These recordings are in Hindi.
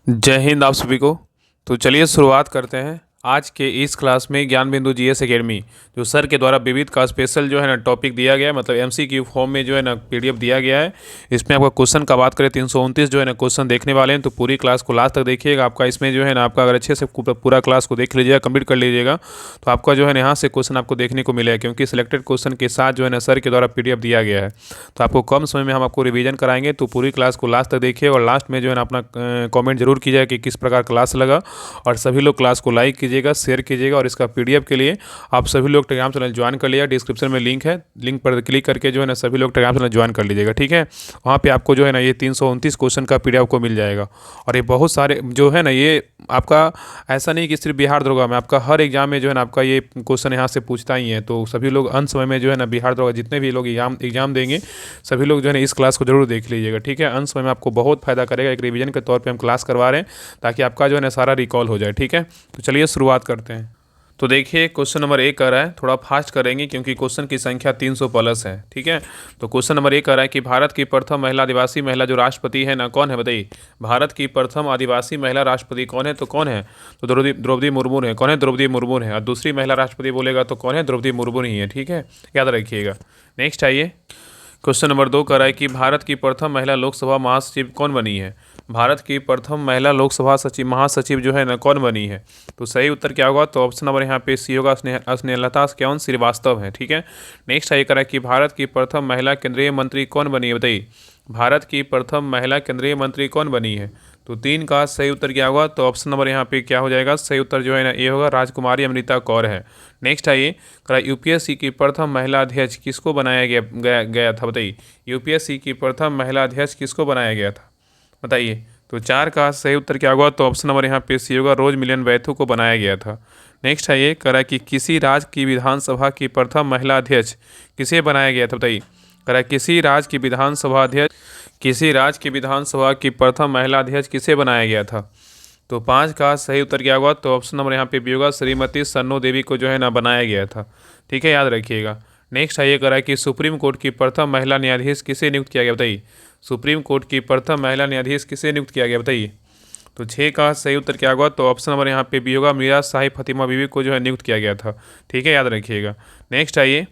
जय हिंद आप सभी को। तो चलिए शुरुआत करते हैं आज के इस क्लास में ज्ञान बिंदु जीएस एकेडमी जो सर के द्वारा विविध का स्पेशल जो है ना टॉपिक दिया गया है, मतलब एमसीक्यू फॉर्म में जो है ना पीडीएफ दिया गया है। इसमें आपका क्वेश्चन का बात करें 329 जो है ना क्वेश्चन देखने वाले हैं, तो पूरी क्लास को लास्ट तक देखिएगा। आपका इसमें जो है ना आपका अगर अच्छे से पूरा क्लास को देख लीजिएगा, कंप्लीट कर लीजिएगा, तो आपका जो है ना यहाँ से क्वेश्चन आपको देखने को मिलेगा, क्योंकि सिलेक्टेड क्वेश्चन के साथ जो है ना सर के द्वारा पीडीएफ दिया गया है। तो आपको कम समय में हम आपको रिवीजन कराएंगे, तो पूरी क्लास को लास्ट तक देखिए और लास्ट में जो है ना अपना कमेंट जरूर कीजिएगा कि किस प्रकार क्लास लगा। और सभी लोग क्लास को लाइक कीजिएगा, शेयर कीजिएगा, और इसका पीडीएफ के लिए आप सभी लोग टेलीग्राम चैनल ज्वाइन कर लीजिएगा। डिस्क्रिप्शन में लिंक है, लिंक पर क्लिक करके जो है ना सभी लोग टेलीग्राम चैनल ज्वाइन कर लीजिएगा, ठीक है। वहाँ पे आपको जो है ना ये 329 क्वेश्चन का पीडीएफ को मिल जाएगा। और ये बहुत सारे जो है ना ये आपका ऐसा नहीं कि सिर्फ बिहार दरोगा में, आपका हर एग्जाम में जो है ना आपका ये क्वेश्चन यहाँ से पूछता ही है। तो सभी लोग अंत समय में जो है ना बिहार दरोगा जितने भी लोग एग्जाम देंगे, सभी लोग जो है ना इस क्लास को जरूर देख लीजिएगा, ठीक है। अंत समय में आपको बहुत फायदा करेगा। एक रिवीजन के तौर पे हम क्लास करवा रहे हैं ताकि आपका जो है ना सारा रिकॉल हो जाए, ठीक है। तो चलिए शुरुआत करते हैं। तो देखिए क्वेश्चन नंबर 1 कर रहा है, थोड़ा फास्ट करेंगे क्योंकि क्वेश्चन की संख्या 300 प्लस है, ठीक है। तो क्वेश्चन नंबर 1 कर रहा है कि भारत की प्रथम महिला आदिवासी महिला जो राष्ट्रपति है ना, कौन है बताइए। भारत की प्रथम आदिवासी महिला राष्ट्रपति कौन है, तो कौन है, तो द्रौपदी मुर्मू है। कौन है, द्रौपदी मुर्मू है। और दूसरी महिला राष्ट्रपति बोलेगा तो कौन है, द्रौपदी मुर्मू ही है, ठीक है, याद रखिएगा। नेक्स्ट आइए, क्वेश्चन नंबर 2 कर रहा है कि भारत की प्रथम महिला लोकसभा महासचिव कौन बनी है। भारत की प्रथम महिला लोकसभा सचिव महासचिव जो है ना कौन बनी है। तो सही उत्तर क्या होगा, तो ऑप्शन नंबर यहाँ पे सी होगा, स्नेहलता कौन श्रीवास्तव है, ठीक है। नेक्स्ट आइए करा कि भारत की प्रथम महिला केंद्रीय मंत्री कौन बनी है बताइए। भारत की प्रथम महिला केंद्रीय मंत्री कौन बनी है। तो 3 का सही उत्तर क्या होगा, तो ऑप्शन नंबर यहाँ पे क्या हो जाएगा, सही उत्तर जो है ना ये होगा, राजकुमारी अमृता कौर है। नेक्स्ट आइए करा यूपीएससी की प्रथम महिला अध्यक्ष किसको बनाया गया था बताइए। यूपीएससी की प्रथम महिला अध्यक्ष किसको बनाया गया था बताइए। तो 4 का सही उत्तर क्या होगा, तो ऑप्शन नंबर यहाँ पे सी होगा, रोज मिलियन बैथू को बनाया गया था। नेक्स्ट आइए करा कि किसी राज्य की विधानसभा की प्रथम महिला अध्यक्ष किसे बनाया गया था बताइए। करा किसी राज्य की विधानसभा अध्यक्ष, किसी राज्य की विधानसभा की प्रथम महिला अध्यक्ष किसे बनाया गया था। तो 5 का सही उत्तर क्या होगा, तो ऑप्शन नंबर यहाँ पे भी होगा, श्रीमती सन्नो देवी को जो है ना बनाया गया था, ठीक है, याद रखिएगा। नेक्स्ट आइए करा कि सुप्रीम कोर्ट की प्रथम महिला न्यायाधीश किसे नियुक्त किया गया बताइए। सुप्रीम कोर्ट की प्रथम महिला न्यायाधीश किसे नियुक्त किया गया बताइए। तो 6 का सही उत्तर क्या होगा, तो ऑप्शन नंबर यहाँ पे भी होगा, मीरा साहिब फतिमा बीवी को जो है नियुक्त किया गया था, ठीक है, याद रखिएगा। नेक्स्ट आइए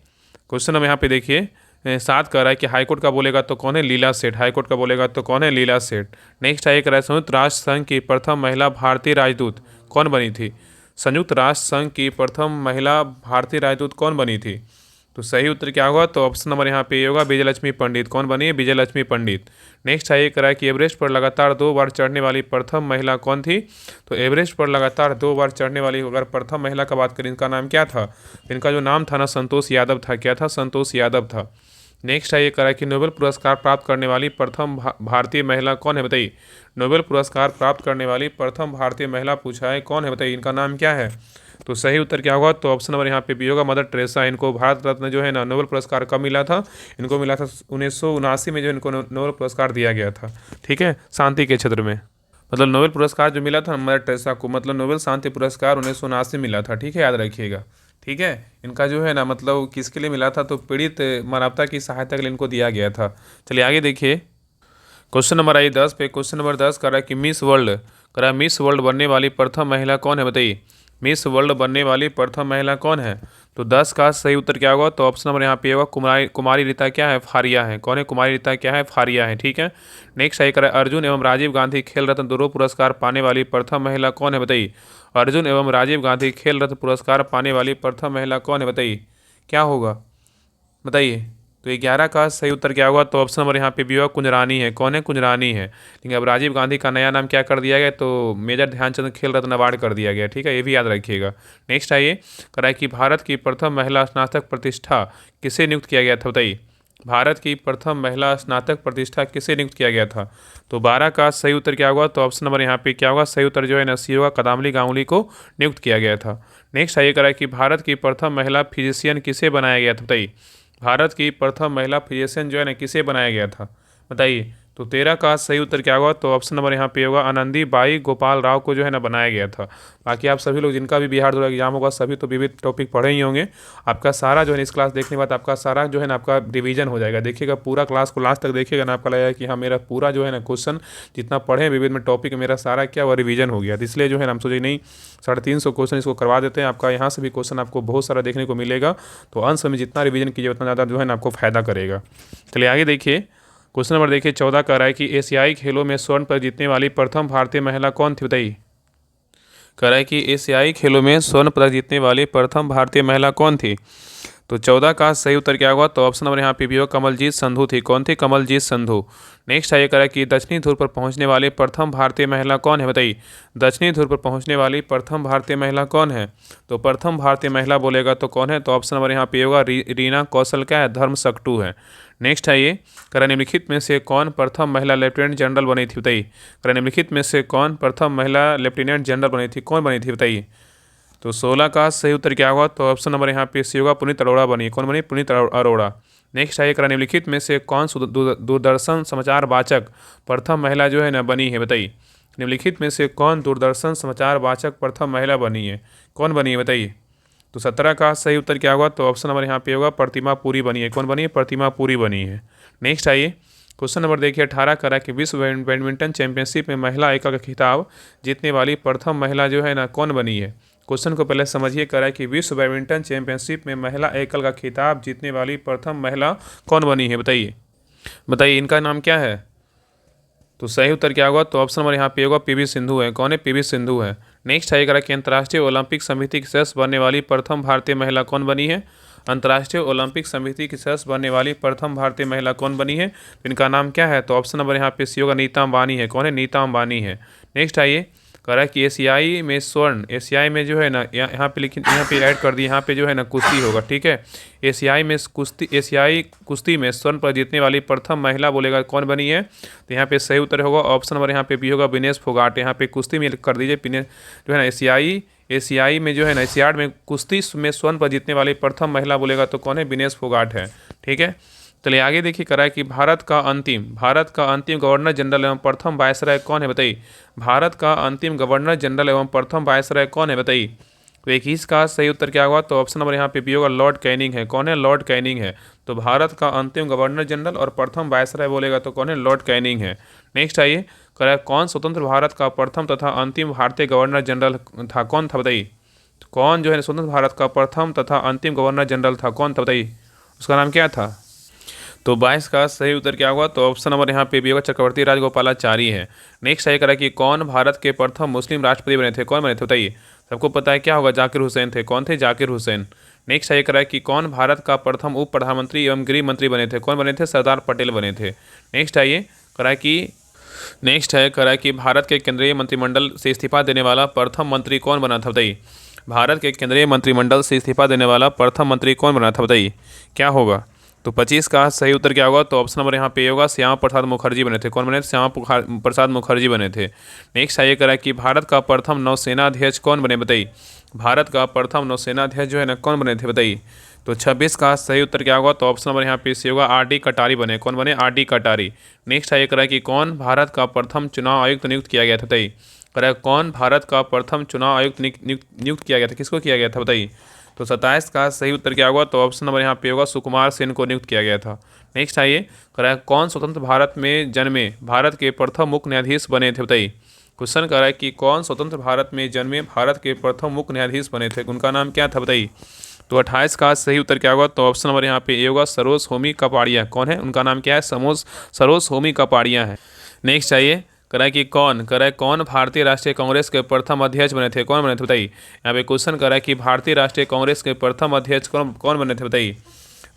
क्वेश्चन नंबर यहाँ पे देखिए 7 कह रहा है कि हाईकोर्ट का बोलेगा तो कौन है, लीला सेठ। हाईकोर्ट का बोलेगा तो कौन है, लीला सेठ। नेक्स्ट आइए कह रहा है संयुक्त राष्ट्र संघ की प्रथम महिला भारतीय राजदूत कौन बनी थी। संयुक्त राष्ट्र संघ की प्रथम महिला भारतीय राजदूत कौन बनी थी। तो सही उत्तर क्या होगा, तो ऑप्शन नंबर यहाँ पे ये होगा, विजयलक्ष्मी पंडित। कौन बनी है, विजयलक्ष्मी पंडित। नेक्स्ट आइए करा कि एवरेस्ट पर लगातार 2 बार चढ़ने वाली प्रथम महिला कौन थी। तो एवरेस्ट पर लगातार 2 बार चढ़ने वाली अगर प्रथम महिला का बात करें, इनका नाम क्या था। इनका जो नाम था ना, संतोष यादव था। क्या था, संतोष यादव था। नेक्स्ट आइए करा कि नोबेल पुरस्कार प्राप्त करने वाली प्रथम भारतीय महिला कौन है बताइए। नोबेल पुरस्कार प्राप्त करने वाली प्रथम भारतीय महिला पूछा है, कौन है बताइए, इनका नाम क्या है। तो सही उत्तर क्या होगा, तो ऑप्शन नंबर यहाँ पे भी होगा, मदर टेरेसा। इनको भारत रत्न जो है ना नोबेल पुरस्कार कब मिला था, इनको मिला था 1979 में, जो इनको नोबेल पुरस्कार दिया गया था, ठीक है, शांति के क्षेत्र में। मतलब नोबेल पुरस्कार जो मिला था मदर टेरेसा को, मतलब नोबेल शांति पुरस्कार 1979 मिला था, ठीक है, याद रखिएगा, ठीक है। इनका जो है ना मतलब किसके लिए मिला था, तो पीड़ित मानवता की सहायता के लिए इनको दिया गया था। चलिए आगे देखिए, क्वेश्चन नंबर आई 10 पे। क्वेश्चन नंबर 10 कह रहा है कि मिस वर्ल्ड, कह रहा है मिस वर्ल्ड बनने वाली प्रथम महिला कौन है बताइए। मिस वर्ल्ड बनने वाली प्रथम महिला कौन है। तो 10 का सही उत्तर क्या होगा, तो ऑप्शन नंबर यहाँ पे होगा, कुमारी रीता क्या है, फारिया है। कौन है, कुमारी रीता क्या है, फारिया है, ठीक है। नेक्स्ट आई करा अर्जुन एवं राजीव गांधी खेल रत्न दोनों पुरस्कार पाने वाली प्रथम महिला कौन है बताइए। अर्जुन एवं राजीव गांधी खेल रत्न पुरस्कार पाने वाली प्रथम महिला कौन है बताइए, क्या होगा बताइए। तो 11 का सही उत्तर क्या होगा, तो ऑप्शन नंबर यहाँ पे भी होगा, कुंजरानी है। कौन है, कुंजरानी है। लेकिन अब राजीव गांधी का नया नाम क्या कर दिया गया, तो मेजर ध्यानचंद खेल रत्न अवार्ड कर दिया गया, ठीक है, ये भी याद रखिएगा। नेक्स्ट आइए कह रहा है कि भारत की प्रथम महिला स्नातक प्रतिष्ठा किसे नियुक्त किया गया था बताइए। भारत की प्रथम महिला स्नातक प्रतिष्ठा किसे नियुक्त किया गया था। तो 12 का सही उत्तर क्या होगा, तो ऑप्शन नंबर यहाँ पे क्या होगा, सही उत्तर जो है ना सी होगा, कदामली गांगुली को नियुक्त किया गया था। नेक्स्ट आइए कह रहा है कि भारत की प्रथम महिला फिजिशियन किसे बनाया गया था बताइए। भारत की प्रथम महिला फिजिशियन जो है ना किसे बनाया गया था बताइए। तो 13 का सही उत्तर क्या होगा? तो ऑप्शन नंबर यहाँ पे होगा आनंदी बाई गोपाल राव को जो है ना बनाया गया था। बाकी आप सभी लोग जिनका भी बिहार द्वारा एग्जाम होगा सभी तो विविध टॉपिक पढ़े ही होंगे। आपका सारा जो है इस क्लास देखने के बाद आपका सारा जो है ना आपका रिवीजन हो जाएगा। देखिएगा पूरा क्लास को लास्ट तक देखिएगा ना, आपका लगेगा कि हाँ मेरा पूरा जो है ना क्वेश्चन जितना पढ़े विविध में टॉपिक मेरा सारा क्या हुआ रिवीजन हो गया। तो इसलिए जो है ना हम सोचे नहीं 350 क्वेश्चन इसको करवा देते हैं। आपका यहाँ से भी क्वेश्चन आपको बहुत सारा देखने को मिलेगा। तो अंश में जितना रिवीजन कीजिए उतना ज़्यादा जो है ना आपको फायदा करेगा। चलिए आगे देखिए, क्वेश्चन नंबर देखिए 14 कह रहा है कि एशियाई खेलों में स्वर्ण पदक जीतने वाली प्रथम भारतीय महिला कौन थी? बताइए। कह रहा है कि एशियाई खेलों में स्वर्ण पदक जीतने वाली प्रथम भारतीय महिला कौन थी? तो 14 का सही उत्तर क्या होगा? तो ऑप्शन नंबर यहाँ पे भी हो कमलजीत संधू थी। कौन थी? कमलजीत संधू। नेक्स्ट आइए करा कि दक्षिणी ध्रुव पर पहुंचने वाली प्रथम भारतीय महिला कौन है? बताइए। दक्षिणी ध्रुव पर पहुंचने वाली प्रथम भारतीय महिला कौन है? तो प्रथम भारतीय महिला बोलेगा तो कौन है? तो ऑप्शन नंबर यहाँ पे होगा रीना कौशल क्या है? धर्म सक्टू है। नेक्स्ट आइए, करा निम्नलिखित में से कौन प्रथम महिला लेफ्टिनेंट जनरल बनी थी? बताइए। करा निम्नलिखित में से कौन प्रथम महिला लेफ्टिनेंट जनरल बनी थी? कौन बनी थी? बताइए। तो 16 का सही उत्तर क्या होगा? तो ऑप्शन नंबर यहाँ पे सी होगा पुनीत अरोड़ा बनी। कौन बनी? पुनीत अरोड़ा। नेक्स्ट आइए करा निम्नलिखित में से कौन दूरदर्शन समाचार वाचक प्रथम महिला जो है ना बनी है? बताइए। निम्नलिखित में से कौन दूरदर्शन समाचार वाचक प्रथम महिला बनी है? कौन बनी है? बताइए। तो 17 का सही उत्तर क्या होगा? तो ऑप्शन नंबर यहाँ पे होगा प्रतिमा पूरी बनी है। कौन बनी है? प्रतिमा पूरी बनी है। नेक्स्ट आइए, क्वेश्चन नंबर देखिए 18 करा कि विश्व बैडमिंटन चैंपियनशिप में महिला एकल का खिताब जीतने वाली प्रथम महिला जो है ना कौन बनी है? क्वेश्चन को पहले समझिए। करा कि विश्व बैडमिंटन चैंपियनशिप में महिला एकल का खिताब जीतने वाली प्रथम महिला कौन बनी है? बताइए। बताइए इनका नाम क्या है? तो सही उत्तर क्या होगा? तो ऑप्शन नंबर यहाँ पे होगा पीवी सिंधु है। कौन है? पीवी सिंधु है। नेक्स्ट आइए करा कि अंतर्राष्ट्रीय ओलंपिक समिति की सदस्य बनने वाली प्रथम भारतीय महिला कौन बनी है? अंतर्राष्ट्रीय ओलंपिक समिति की सदस्य बनने वाली प्रथम भारतीय महिला कौन बनी है? तो इनका नाम क्या है? तो ऑप्शन नंबर यहाँ पे सी होगा नीता अंबानी है। कौन है? नीता अंबानी है। नेक्स्ट आइए, कह रहा है कि एशियाई में स्वर्ण, एशियाई में जो है ना यहाँ पे लिखिए, यहाँ पे ऐड कर दी, यहाँ पे जो है ना कुश्ती होगा। ठीक है, एशियाई में कुश्ती, एशियाई कुश्ती में स्वर्ण पर जीतने वाली प्रथम महिला बोलेगा कौन बनी है? तो यहाँ पे सही उत्तर होगा ऑप्शन नंबर यहाँ पे भी होगा विनेश फोगाट। यहाँ पे कुश्ती में कर दीजिए जो है ना एशियाई में जो है ना एशियाड में कुश्ती में स्वर्ण पर जीतने वाली प्रथम महिला बोलेगा तो कौन है? विनेश फोगाट है। ठीक है, चलिए आगे देखिए। करा है कि भारत का अंतिम गवर्नर जनरल एवं प्रथम वायसराय कौन है? बताइए। भारत का अंतिम गवर्नर जनरल एवं प्रथम वायसराय कौन है? बताइए। तो 21 का सही उत्तर क्या होगा? तो ऑप्शन नंबर यहाँ पे भी होगा लॉर्ड कैनिंग है। कौन है? लॉर्ड कैनिंग है। तो भारत का अंतिम गवर्नर जनरल और प्रथम वायसराय बोलेगा तो कौन है? लॉर्ड कैनिंग है। नेक्स्ट आइए, करा कौन स्वतंत्र भारत का प्रथम तथा अंतिम भारतीय गवर्नर जनरल था? कौन था? बताइए। कौन जो है स्वतंत्र भारत का प्रथम तथा अंतिम गवर्नर जनरल था? कौन था? बताइए। उसका नाम क्या था? तो 22 का सही उत्तर क्या होगा? तो ऑप्शन नंबर यहाँ पे भी होगा चक्रवर्ती राजगोपालाचारी है। नेक्स्ट आइए करा कि कौन भारत के प्रथम मुस्लिम राष्ट्रपति बने थे? कौन बने थे? बताइए। सबको पता है क्या होगा? जाकिर हुसैन थे। कौन थे? जाकिर हुसैन। नेक्स्ट आइए करा कि कौन भारत का प्रथम उप प्रधानमंत्री एवं गृह मंत्री बने थे? कौन बने थे? सरदार पटेल बने थे। नेक्स्ट आइए करा कि भारत के केंद्रीय मंत्रिमंडल से इस्तीफा देने वाला प्रथम मंत्री कौन बना था? बताइए। भारत के केंद्रीय मंत्रिमंडल से इस्तीफा देने वाला प्रथम मंत्री कौन बना था? बताइए क्या होगा? तो 25 का सही उत्तर क्या होगा? तो ऑप्शन नंबर यहाँ पे होगा श्यामा प्रसाद मुखर्जी बने थे। कौन बने थे? श्यामा प्रसाद मुखर्जी बने थे। नेक्स्ट आइए करा कि भारत का प्रथम नौसेना अध्यक्ष कौन बने? बताइए। भारत का प्रथम नौसेना अध्यक्ष जो है ना कौन बने थे? बताइए। तो 26 का सही उत्तर क्या होगा? तो ऑप्शन नंबर यहाँ पे होगा RD कटारी बने। कौन बने? RD कटारी। नेक्स्ट आइए करा कि कौन भारत का प्रथम चुनाव आयुक्त नियुक्त किया गया था? बताइए। करा कौन भारत का प्रथम चुनाव आयुक्त नियुक्त किया गया था? किसको किया गया था? बताइए। तो 27 का सही उत्तर क्या होगा? तो ऑप्शन नंबर यहाँ पे होगा सुकुमार सेन को नियुक्त किया गया था। नेक्स्ट आइए, कह रहा है कौन स्वतंत्र भारत में जन्मे भारत के प्रथम मुख्य न्यायाधीश बने थे? बताइए। क्वेश्चन कह रहा है कि कौन स्वतंत्र भारत में जन्मे भारत के प्रथम मुख्य न्यायाधीश बने थे? उनका नाम क्या था? बताइए। तो 28 का सही उत्तर क्या होगा? तो ऑप्शन नंबर यहाँ पे ये होगा सरोज होमी कपाड़िया। कौन है? उनका नाम क्या है? सरोज होमी कपाड़िया है। नेक्स्ट आइए, करा कि कौन भारतीय राष्ट्रीय कांग्रेस के प्रथम अध्यक्ष बने थे? कौन बने थे? बताइए। यहाँ पे क्वेश्चन करा कि भारतीय राष्ट्रीय कांग्रेस के प्रथम अध्यक्ष कौन बने थे? बताइए।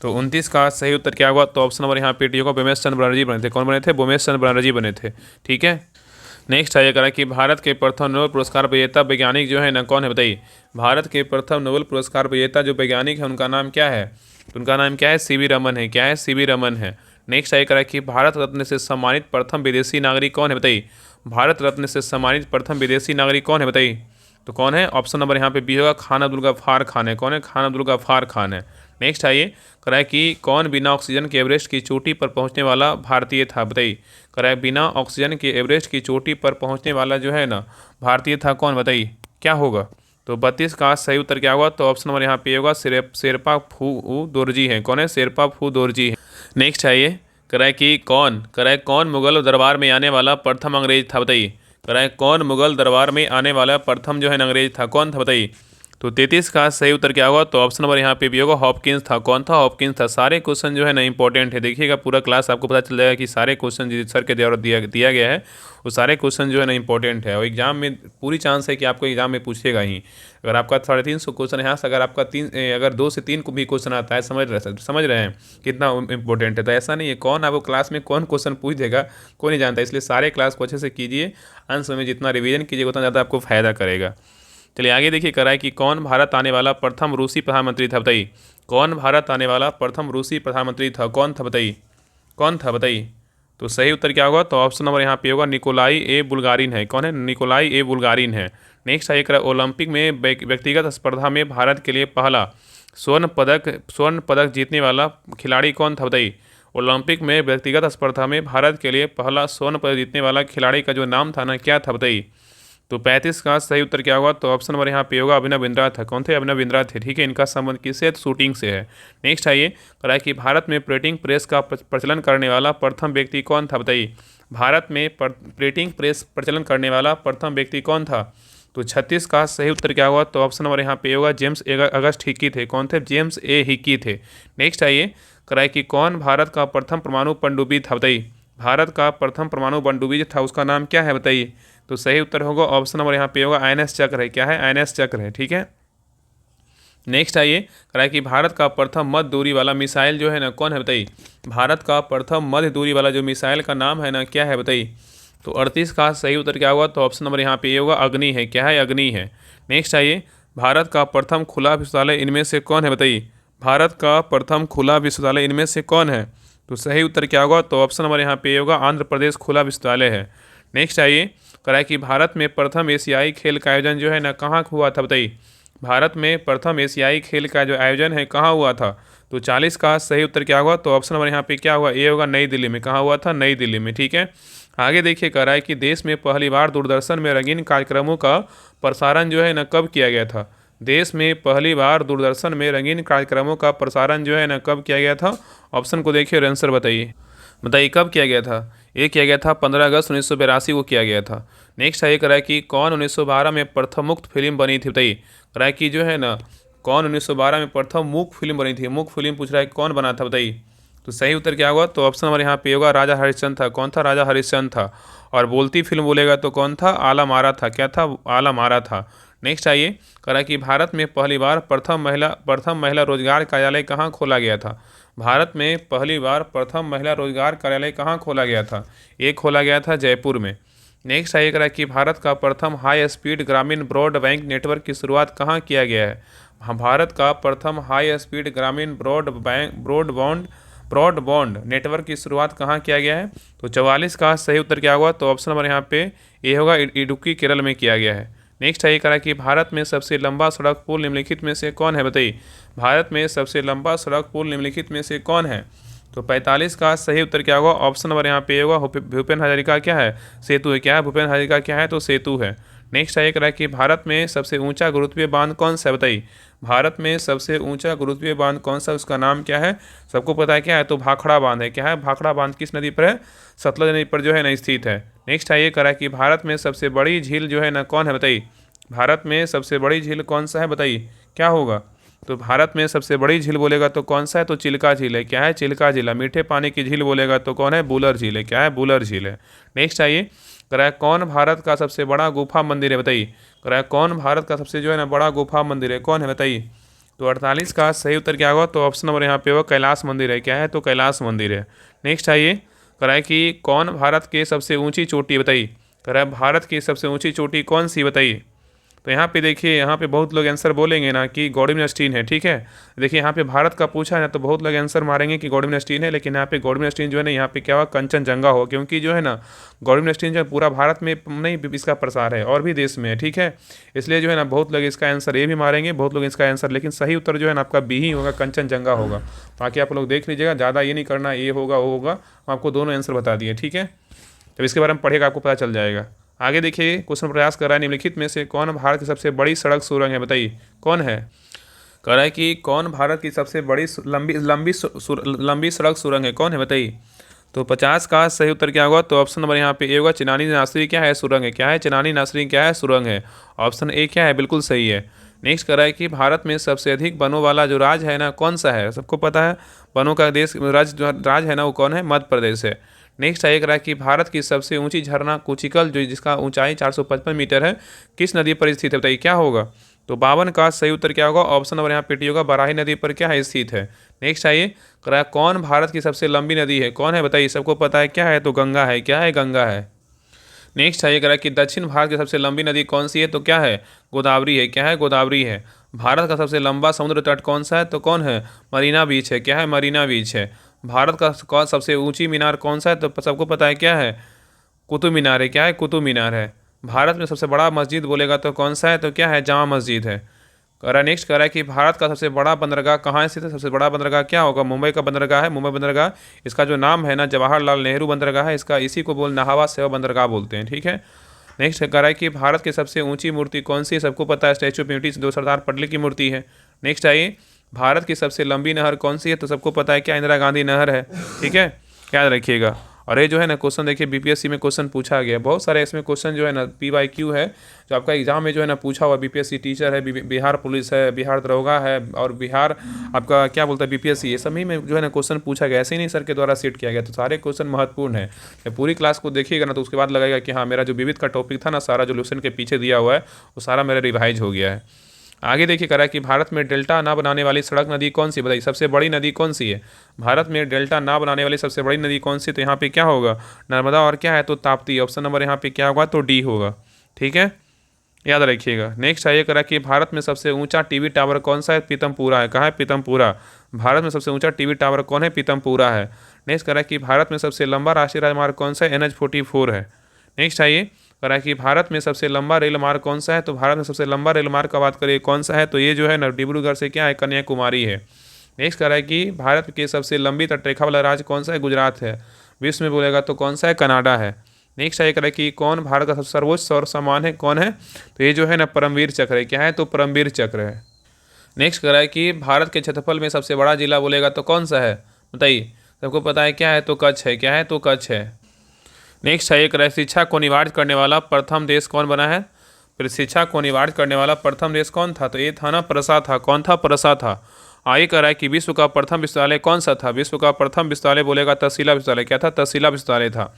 तो 29 का सही उत्तर क्या होगा? तो ऑप्शन नंबर यहाँ पे डी होगा भूमेश चंद्र बनर्जी बने थे। कौन बने थे? भूमेश चंद्र बनर्जी बने थे। ठीक है, नेक्स्ट आइए करा कि भारत के प्रथम नोबेल पुरस्कार विजेता वैज्ञानिक जो है ना कौन है? बताइए। भारत के प्रथम नोबेल पुरस्कार विजेता जो वैज्ञानिक है उनका नाम क्या है? तो उनका नाम क्या है? CV रमन है। क्या है? CV रमन है। नेक्स्ट आइए करा कि भारत रत्न से सम्मानित प्रथम विदेशी नागरिक कौन है? बताइए। भारत रत्न से सम्मानित प्रथम विदेशी नागरिक कौन है? बताइए। तो कौन है? ऑप्शन नंबर यहाँ पे बी होगा, खान अब्दुल गफ्फार खान है। कौन है? खान अब्दुल गफ्फार खान है। नेक्स्ट आइए, कराए कि कौन बिना ऑक्सीजन के एवरेस्ट की चोटी पर पहुंचने वाला भारतीय था? बताइए, कराए बिना ऑक्सीजन के एवरेस्ट की चोटी पर पहुंचने वाला जो है ना भारतीय था, कौन? बताइए क्या होगा? तो 32 का सही उत्तर क्या होगा? तो ऑप्शन नंबर यहाँ पे होगा शेरपा फू दोरजी है। कौन है? शेरपा फू दोरजी है। नेक्स्ट आइए, कराए कौन मुगल दरबार में आने वाला प्रथम अंग्रेज था? बताइए, कराए कौन मुगल दरबार में आने वाला प्रथम जो है अंग्रेज था? कौन था? बताइए। तो 33 का सही उत्तर क्या होगा? तो ऑप्शन नंबर यहाँ पे भी होगा, हॉपकिंस था। कौन था? हॉपकिंस था। सारे क्वेश्चन जो है ना इंपॉर्टेंट है, देखिएगा पूरा क्लास आपको पता चल जाएगा कि सारे क्वेश्चन जिस सर के द्वारा दिया गया है वो सारे क्वेश्चन जो है ना इंपॉर्टेंट है, और एग्जाम में पूरी चांस है कि आपको एग्जाम में पूछेगा ही। अगर आपका 350 क्वेश्चन यहाँ से अगर आपका अगर 2 से 3 को भी क्वेश्चन आता है, समझ रहे हैं कितना इंपॉर्टेंट है। तो ऐसा नहीं है, कौन आपको क्लास में कौन क्वेश्चन पूछ देगा कोई नहीं जानता, इसलिए सारे क्लास को अच्छे से कीजिए। अंत में जितना रिवीजन कीजिएगा उतना ज़्यादा आपको फायदा करेगा। चलिए आगे देखिए, कराए कि कौन भारत आने वाला प्रथम रूसी प्रधानमंत्री था? बताइए, कौन भारत आने वाला प्रथम रूसी प्रधानमंत्री था? कौन था? बताइए, कौन था? बताइए। तो सही उत्तर क्या होगा? तो ऑप्शन नंबर यहाँ पे होगा, निकोलाई ए बुल्गारिन है। कौन है? निकोलाई ए बुल्गारिन है। नेक्स्ट आइए, ओलंपिक में व्यक्तिगत स्पर्धा में भारत के लिए पहला स्वर्ण पदक जीतने वाला खिलाड़ी कौन था? बताइए, ओलंपिक में व्यक्तिगत स्पर्धा में भारत के लिए पहला स्वर्ण पदक जीतने वाला खिलाड़ी का जो नाम था ना, क्या था? बताइए। तो 35 का सही उत्तर क्या होगा? तो ऑप्शन नंबर यहाँ पे होगा, अभिनव बिंद्रा था। कौन थे? अभिनव बिंद्रा थे। ठीक है, इनका संबंध किससे? शूटिंग से है। नेक्स्ट आइए, कराए कि भारत में प्रिंटिंग प्रेस का प्रचलन करने वाला प्रथम व्यक्ति कौन था? बताइए, भारत में प्रिंटिंग प्रेस प्रचलन करने वाला प्रथम व्यक्ति कौन था? तो 36 का सही उत्तर क्या होगा? तो ऑप्शन नंबर यहाँ पे होगा, जेम्स अगस्ट हिक्की थे। कौन थे? जेम्स ए हिक्की थे। नेक्स्ट आइए, कराए कि कौन भारत का प्रथम परमाणु पनडुब्बी था? बताइए, भारत का प्रथम परमाणु पनडुब्बी जो था उसका नाम क्या है? बताइए। तो सही उत्तर होगा ऑप्शन नंबर यहाँ पे होगा, INS चक्र है। क्या है? INS चक्र है। ठीक है। नेक्स्ट आइए, कराए कि भारत का प्रथम मध्य दूरी वाला मिसाइल जो है ना, कौन है? बताइए, भारत का प्रथम मध्य दूरी वाला जो मिसाइल का नाम है ना, क्या है? बताइए। तो 38 का सही उत्तर क्या होगा? तो ऑप्शन नंबर यहाँ पे ये होगा, अग्नि है। क्या है? अग्नि है। नेक्स्ट आइए, भारत का प्रथम खुला विश्वविद्यालय इनमें से कौन है? बताइए, भारत का प्रथम खुला विश्वविद्यालय इनमें से कौन है? तो सही उत्तर क्या होगा? तो ऑप्शन नंबर यहाँ पे ये होगा, आंध्र प्रदेश खुला विश्वविद्यालय है। नेक्स्ट आइए, कराए कि भारत में प्रथम एशियाई खेल का आयोजन जो है ना, कहाँ हुआ था? बताइए, भारत में प्रथम एशियाई खेल का जो आयोजन है कहाँ हुआ था? तो 40 का सही उत्तर क्या होगा? तो ऑप्शन नंबर यहाँ पे क्या हुआ? ये होगा, नई दिल्ली में। कहाँ हुआ था? नई दिल्ली में। ठीक है। आगे देखिए, कह रहा है कि देश में पहली बार दूरदर्शन में रंगीन कार्यक्रमों का प्रसारण जो है ना, कब किया गया था? देश में पहली बार दूरदर्शन में रंगीन कार्यक्रमों का प्रसारण जो है ना, कब किया गया था? ऑप्शन को देखिए और आंसर बताइए। बताइए कब किया गया था? ये किया गया था 15 अगस्त 1982 को किया गया था। नेक्स्ट है, कह रहा है कि कौन 1912 में प्रथम मुक्त फिल्म बनी थी? बताइए, कह रहा है कि जो है ना, कौन 1912 में प्रथम मूक फिल्म बनी थी? मूक फिल्म पूछ रहा है, कौन बना था? बताइए। तो सही उत्तर क्या होगा? तो ऑप्शन नंबर यहाँ पे होगा, राजा हरिश्चंद्र था। कौन था? राजा हरिश्चंद्र था। और बोलती फिल्म बोलेगा तो कौन था? आला मारा था। क्या था? आला मारा था। नेक्स्ट आइए, कह रहा है कि भारत में पहली बार प्रथम महिला रोजगार कार्यालय कहाँ खोला गया था? भारत में पहली बार प्रथम महिला रोजगार कार्यालय कहाँ खोला गया था? ये खोला गया था जयपुर में। नेक्स्ट आइए, कह रहा है कि भारत का प्रथम हाई स्पीड ग्रामीण ब्रॉडबैंड नेटवर्क की शुरुआत कहाँ किया गया है? भारत का प्रथम हाई स्पीड ग्रामीण ब्रॉडबैंड नेटवर्क की शुरुआत कहाँ किया गया है? तो 44 का सही उत्तर क्या होगा? तो ऑप्शन नंबर यहाँ पे ये होगा, इडुक्की केरल में किया गया है। नेक्स्ट है, करा कि भारत में सबसे लंबा सड़क पुल निम्नलिखित में से कौन है? बताइए, भारत में सबसे लंबा सड़क पुल निम्नलिखित में से कौन है? तो 45 का सही उत्तर क्या होगा? ऑप्शन नंबर यहाँ पे होगा, भूपेन हजारिका क्या है? सेतु है। क्या है? भूपेन हजारिका क्या है? तो सेतु है। नेक्स्ट है, करा कि भारत में सबसे ऊंचा गुरुत्वीय बांध कौन सा है? बताइए, भारत में सबसे ऊंचा गुरुत्वीय बांध कौन सा, उसका नाम क्या है? सबको पता है क्या है? तो भाखड़ा बांध है। क्या है? भाखड़ा बांध किस नदी पर है? सतलज नदी पर जो है ना स्थित है। नेक्स्ट है, ये करा कि भारत में सबसे बड़ी झील जो है ना, कौन है? बताइए, भारत में सबसे बड़ी झील कौन सा है? बताइए क्या होगा? तो भारत में सबसे बड़ी झील बोलेगा तो कौन सा है? तो चिल्का झील है। क्या है? चिल्का झील है। मीठे पानी की झील बोलेगा तो कौन है? बुलर झील है। क्या है? बुलर झील है। नेक्स्ट आइए, कह रहा है कौन भारत का सबसे बड़ा गुफा मंदिर है? बताइए, कह रहा है कौन भारत का सबसे जो है ना बड़ा गुफा मंदिर है? कौन है? बताइए। तो 48 का सही उत्तर क्या होगा? तो ऑप्शन नंबर यहाँ पे होगा, कैलाश मंदिर है। क्या है? तो कैलाश मंदिर है। नेक्स्ट आइए, कह रहा है कि कौन भारत के सबसे ऊंची चोटी? बताइए, कह रहा है भारत की सबसे ऊंची चोटी कौन सी? बताइए। तो यहाँ पे देखिए, यहाँ पे बहुत लोग आंसर बोलेंगे ना कि गॉडविन है, ठीक है। देखिए यहाँ पे भारत का पूछा है ना, तो बहुत लोग आंसर मारेंगे कि गॉडविन है, लेकिन यहाँ पे गॉडविन जो है ना, यहाँ पे क्या हुआ, कंचनजंगा हो, क्योंकि जो है ना गॉडविन जो है पूरा भारत में नहीं इसका प्रसार है, और भी देश में है, ठीक है। इसलिए जो है ना बहुत लोग इसका आंसर ए भी मारेंगे, बहुत लोग इसका आंसर, लेकिन सही उत्तर जो है ना आपका बी ही होगा, कंचनजंगा होगा। बाकी आप लोग देख लीजिएगा, ज़्यादा ये नहीं करना ये होगा वो होगा, हम आपको दोनों आंसर बता दिए, ठीक है। तो इसके बारे में पढ़ेगा, आपको पता चल जाएगा। आगे देखिए, क्वेश्चन प्रयास कर रहा है, निम्नलिखित में से कौन भारत की सबसे बड़ी सड़क सुरंग है, बताइए कौन है। कह रहा है कि कौन भारत की सबसे बड़ी लंबी सड़क सुरंग है, कौन है, बताइए। तो 50 का सही उत्तर क्या होगा, तो ऑप्शन नंबर यहाँ पे ए होगा, चिनानी नासरी क्या है, सुरंग है, क्या है, चिनानी नासरी क्या है, सुरंग है। ऑप्शन ए क्या है, बिल्कुल सही है। नेक्स्ट कह रहा है कि भारत में सबसे अधिक वनों वाला जो राज्य है ना, कौन सा है, सबको पता है, वनों का देश राज्य है ना, वो कौन है, मध्य प्रदेश है। नेक्स्ट है, कह रहा है कि भारत की सबसे ऊंची झरना कुचिकल, जो जिसका ऊंचाई 455 मीटर है, किस नदी पर स्थित है, बताइए क्या होगा। तो 52 का सही उत्तर क्या होगा, ऑप्शन नंबर यहाँ पे टी होगा, बराही नदी पर क्या है, स्थित है। नेक्स्ट आइए, कह रहा है कौन भारत की सबसे लंबी नदी है, कौन है, बताइए, सबको पता है क्या है, तो गंगा है, क्या है, गंगा है। नेक्स्ट है, कह रहा है कि दक्षिण भारत की सबसे लंबी नदी कौन सी है, तो क्या है, गोदावरी है, क्या है, गोदावरी है। भारत का सबसे लंबा समुद्र तट कौन सा है, तो कौन है, मरीना बीच है, क्या है, मरीना बीच है। भारत का सबसे ऊंची मीनार कौन सा है, तो सबको पता है क्या है, कुतुब मीनार है, क्या है, कुतुब मीनार है। भारत में सबसे बड़ा मस्जिद बोलेगा तो कौन सा है, तो क्या है, जामा मस्जिद है। कह रहा है, नेक्स्ट कह रहा है कि भारत का सबसे बड़ा बंदरगाह कहाँ स्थित है, सबसे बड़ा बंदरगाह क्या होगा, मुंबई का बंदरगाह है, मुंबई बंदरगाह। इसका जो नाम है ना, जवाहरलाल नेहरू बंदरगाह है, इसका इसी को नहावा सेवा बंदरगाह बोलते हैं, ठीक है। नेक्स्ट कह रहा है कि भारत की सबसे ऊंची मूर्ति कौन सी है, सबको पता है, स्टैचू ऑफ यूनिटी, जो सरदार पटेल की मूर्ति है। नेक्स्ट आइए, भारत की सबसे लंबी नहर कौन सी है, तो सबको पता है क्या, इंदिरा गांधी नहर है, ठीक है, याद रखिएगा। और ये जो है ना क्वेश्चन देखिए, बीपीएससी में क्वेश्चन पूछा गया, बहुत सारे इसमें क्वेश्चन जो है ना PYQ है, जो आपका एग्जाम में जो है ना पूछा हुआ, बीपीएससी टीचर है, बिहार पुलिस है, बिहार दरोगा है, और बिहार आपका क्या बोलता है बीपीएससी, ये सभी में जो है ना क्वेश्चन पूछा गया, ऐसे ही नहीं सर के द्वारा सेट किया गया। तो सारे क्वेश्चन महत्वपूर्ण है, पूरी क्लास को देखिएगा ना, तो उसके बाद लगेगा कि हाँ, मेरा जो विविध का टॉपिक था ना, सारा जो क्वेश्चन के पीछे दिया हुआ है वो सारा मेरा रिवाइज हो गया है। आगे देखिए, कह रहा है कि भारत में डेल्टा ना बनाने वाली सड़क नदी कौन सी, बताइए, सबसे बड़ी नदी कौन सी है। भारत में डेल्टा ना बनाने वाली सबसे बड़ी नदी कौन सी, तो यहाँ पे क्या होगा, नर्मदा, और क्या है, तो ताप्ती। ऑप्शन नंबर यहाँ पे क्या होगा, तो डी होगा, ठीक है, याद रखिएगा। नेक्स्ट है, करा कि भारत में सबसे ऊंचा टीवी टावर कौन सा है, पीतमपुरा है, कहाँ है, पीतमपुरा। भारत में सबसे ऊंचा टीवी टावर कौन है, पीतमपुरा है। नेक्स्ट करा कि भारत में सबसे लंबा राष्ट्रीय राजमार्ग कौन सा है, NH44 है। नेक्स्ट आइए, करा कि भारत में सबसे लंबा रेल मार्ग कौन सा है, तो भारत में सबसे लंबा रेल मार्ग का बात करिए कौन सा है, तो ये जो है ना डिब्रूगढ़ से क्या है, कन्याकुमारी है। नेक्स्ट कह रहा है कि भारत के सबसे लंबी तटरेखा वाला राज्य कौन सा है, गुजरात है। विश्व में बोलेगा तो कौन सा है, कनाडा है। नेक्स्ट है, कह रहा है कि कौन भारत का सबसे सर्वोच्च सौर सम्मान है, कौन है, तो ये जो है ना परमवीर चक्र है, क्या है, तो परमवीर चक्र है। नेक्स्ट कह रहा है कि भारत के क्षेत्रफल में सबसे बड़ा जिला बोलेगा तो कौन सा है, बताइए, सबको पता है क्या है, तो कच्छ है, क्या है, तो कच्छ है। नेक्स्ट है, एक शिक्षा को अनिवार्य करने वाला प्रथम देश कौन बना है, फिर शिक्षा को अनिवार्य करने वाला प्रथम देश कौन था, तो ये था ना प्रसा था, कौन था, प्रसा था। आगे कह रहा है कि विश्व का प्रथम विश्वविद्यालय कौन सा था, विश्व का प्रथम विश्वविद्यालय बोलेगा तक्षशिला विश्वविद्यालय, क्या था, तक्षशिला विश्वविद्यालय था।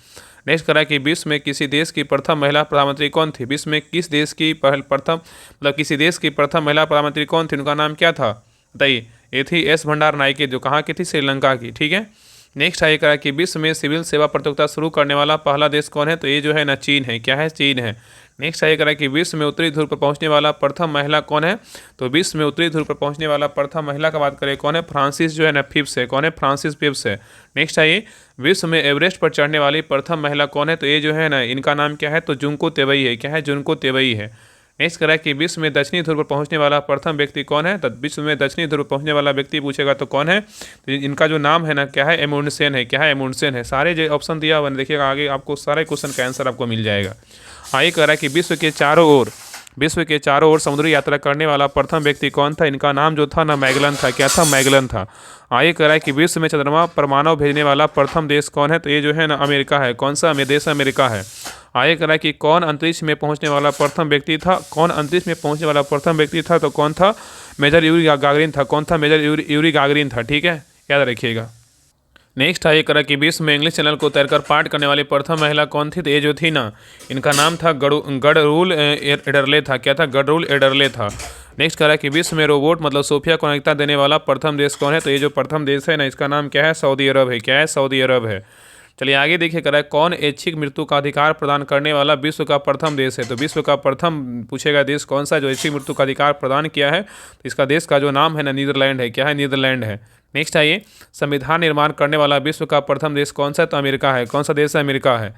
नेक्स्ट कह रहा है कि विश्व में किसी देश की प्रथम महिला प्रधानमंत्री कौन थी, विश्व में किस देश की प्रथम मतलब किसी देश की प्रथम महिला प्रधानमंत्री कौन थी, उनका नाम क्या था, बताइए। ये थी एस भंडार नायके, जो कहाँ की थी, श्रीलंका की, ठीक है। नेक्स्ट है, कहा कि विश्व में सिविल सेवा प्रतियोगिता शुरू करने वाला पहला देश कौन है, तो ये जो है ना चीन है, क्या है, चीन है। नेक्स्ट है, कहा कि विश्व में उत्तरी ध्रुव पर पहुंचने वाला प्रथम महिला कौन है, तो विश्व में उत्तरी ध्रुव पर पहुंचने वाला प्रथम महिला का बात करें कौन है, फ्रांसिस जो है ना फिप्स है, कौन है, फ्रांसिस फिप्स है। नेक्स्ट है, विश्व में एवरेस्ट पर चढ़ने वाली प्रथम महिला कौन है, तो ये जो है ना इनका नाम क्या है, तो जुनको तेवई है, क्या है, जुनको तेवई है। नेक्स्ट कह रहा है कि विश्व में दक्षिणी ध्रुव पर पहुंचने वाला प्रथम व्यक्ति कौन है, तो विश्व में दक्षिणी ध्रुव पर पहुंचने वाला व्यक्ति पूछेगा तो कौन है, तो इनका जो नाम है ना क्या है, एमुंडसेन है, क्या है, एमुंडसेन है। सारे जो ऑप्शन दिया हुआ देखिएगा, आगे आपको सारे क्वेश्चन का आंसर आपको मिल जाएगा। आगे कह रहा है कि विश्व के चारों ओर समुद्री यात्रा करने वाला प्रथम व्यक्ति कौन था, इनका नाम जो था ना मैगलन था, क्या था, मैगलन था। आगे कह रहा है कि विश्व में चंद्रमा पर मानव भेजने वाला प्रथम देश कौन है, तो ये जो है ना अमेरिका है, कौन सा देश, अमेरिका है। आगे कह रहा है कि कौन अंतरिक्ष में पहुंचने वाला प्रथम व्यक्ति था, कौन अंतरिक्ष में पहुंचने वाला प्रथम व्यक्ति था, तो कौन था, मेजर यूरी गागरिन था, कौन था, मेजर यूरी गागरिन था, ठीक है, याद रखिएगा। नेक्स्ट है, करा कि विश्व में इंग्लिश चैनल को तैरकर पाठ करने वाली प्रथम महिला कौन थी, तो ये जो थी ना इनका नाम था गडरूल एडरले था, क्या था, गडरूल एडरले था। नेक्स्ट करा कि विश्व में रोबोट मतलब सोफिया को नागरिकता देने वाला प्रथम देश कौन है, तो ये जो प्रथम देश है ना इसका नाम क्या है, सऊदी अरब है, क्या है, सऊदी अरब है। चलिए आगे देखिए करा है कौन ऐच्छिक मृत्यु का अधिकार प्रदान करने वाला विश्व का प्रथम देश है। तो विश्व का प्रथम पूछेगा देश कौन सा जो ऐच्छिक मृत्यु का अधिकार प्रदान किया है, तो इसका देश का जो नाम है ना नीदरलैंड है। क्या है? नीदरलैंड है। नेक्स्ट आइए, संविधान निर्माण करने वाला विश्व का प्रथम देश कौन सा है? तो अमेरिका है। कौन सा देश है? अमेरिका है।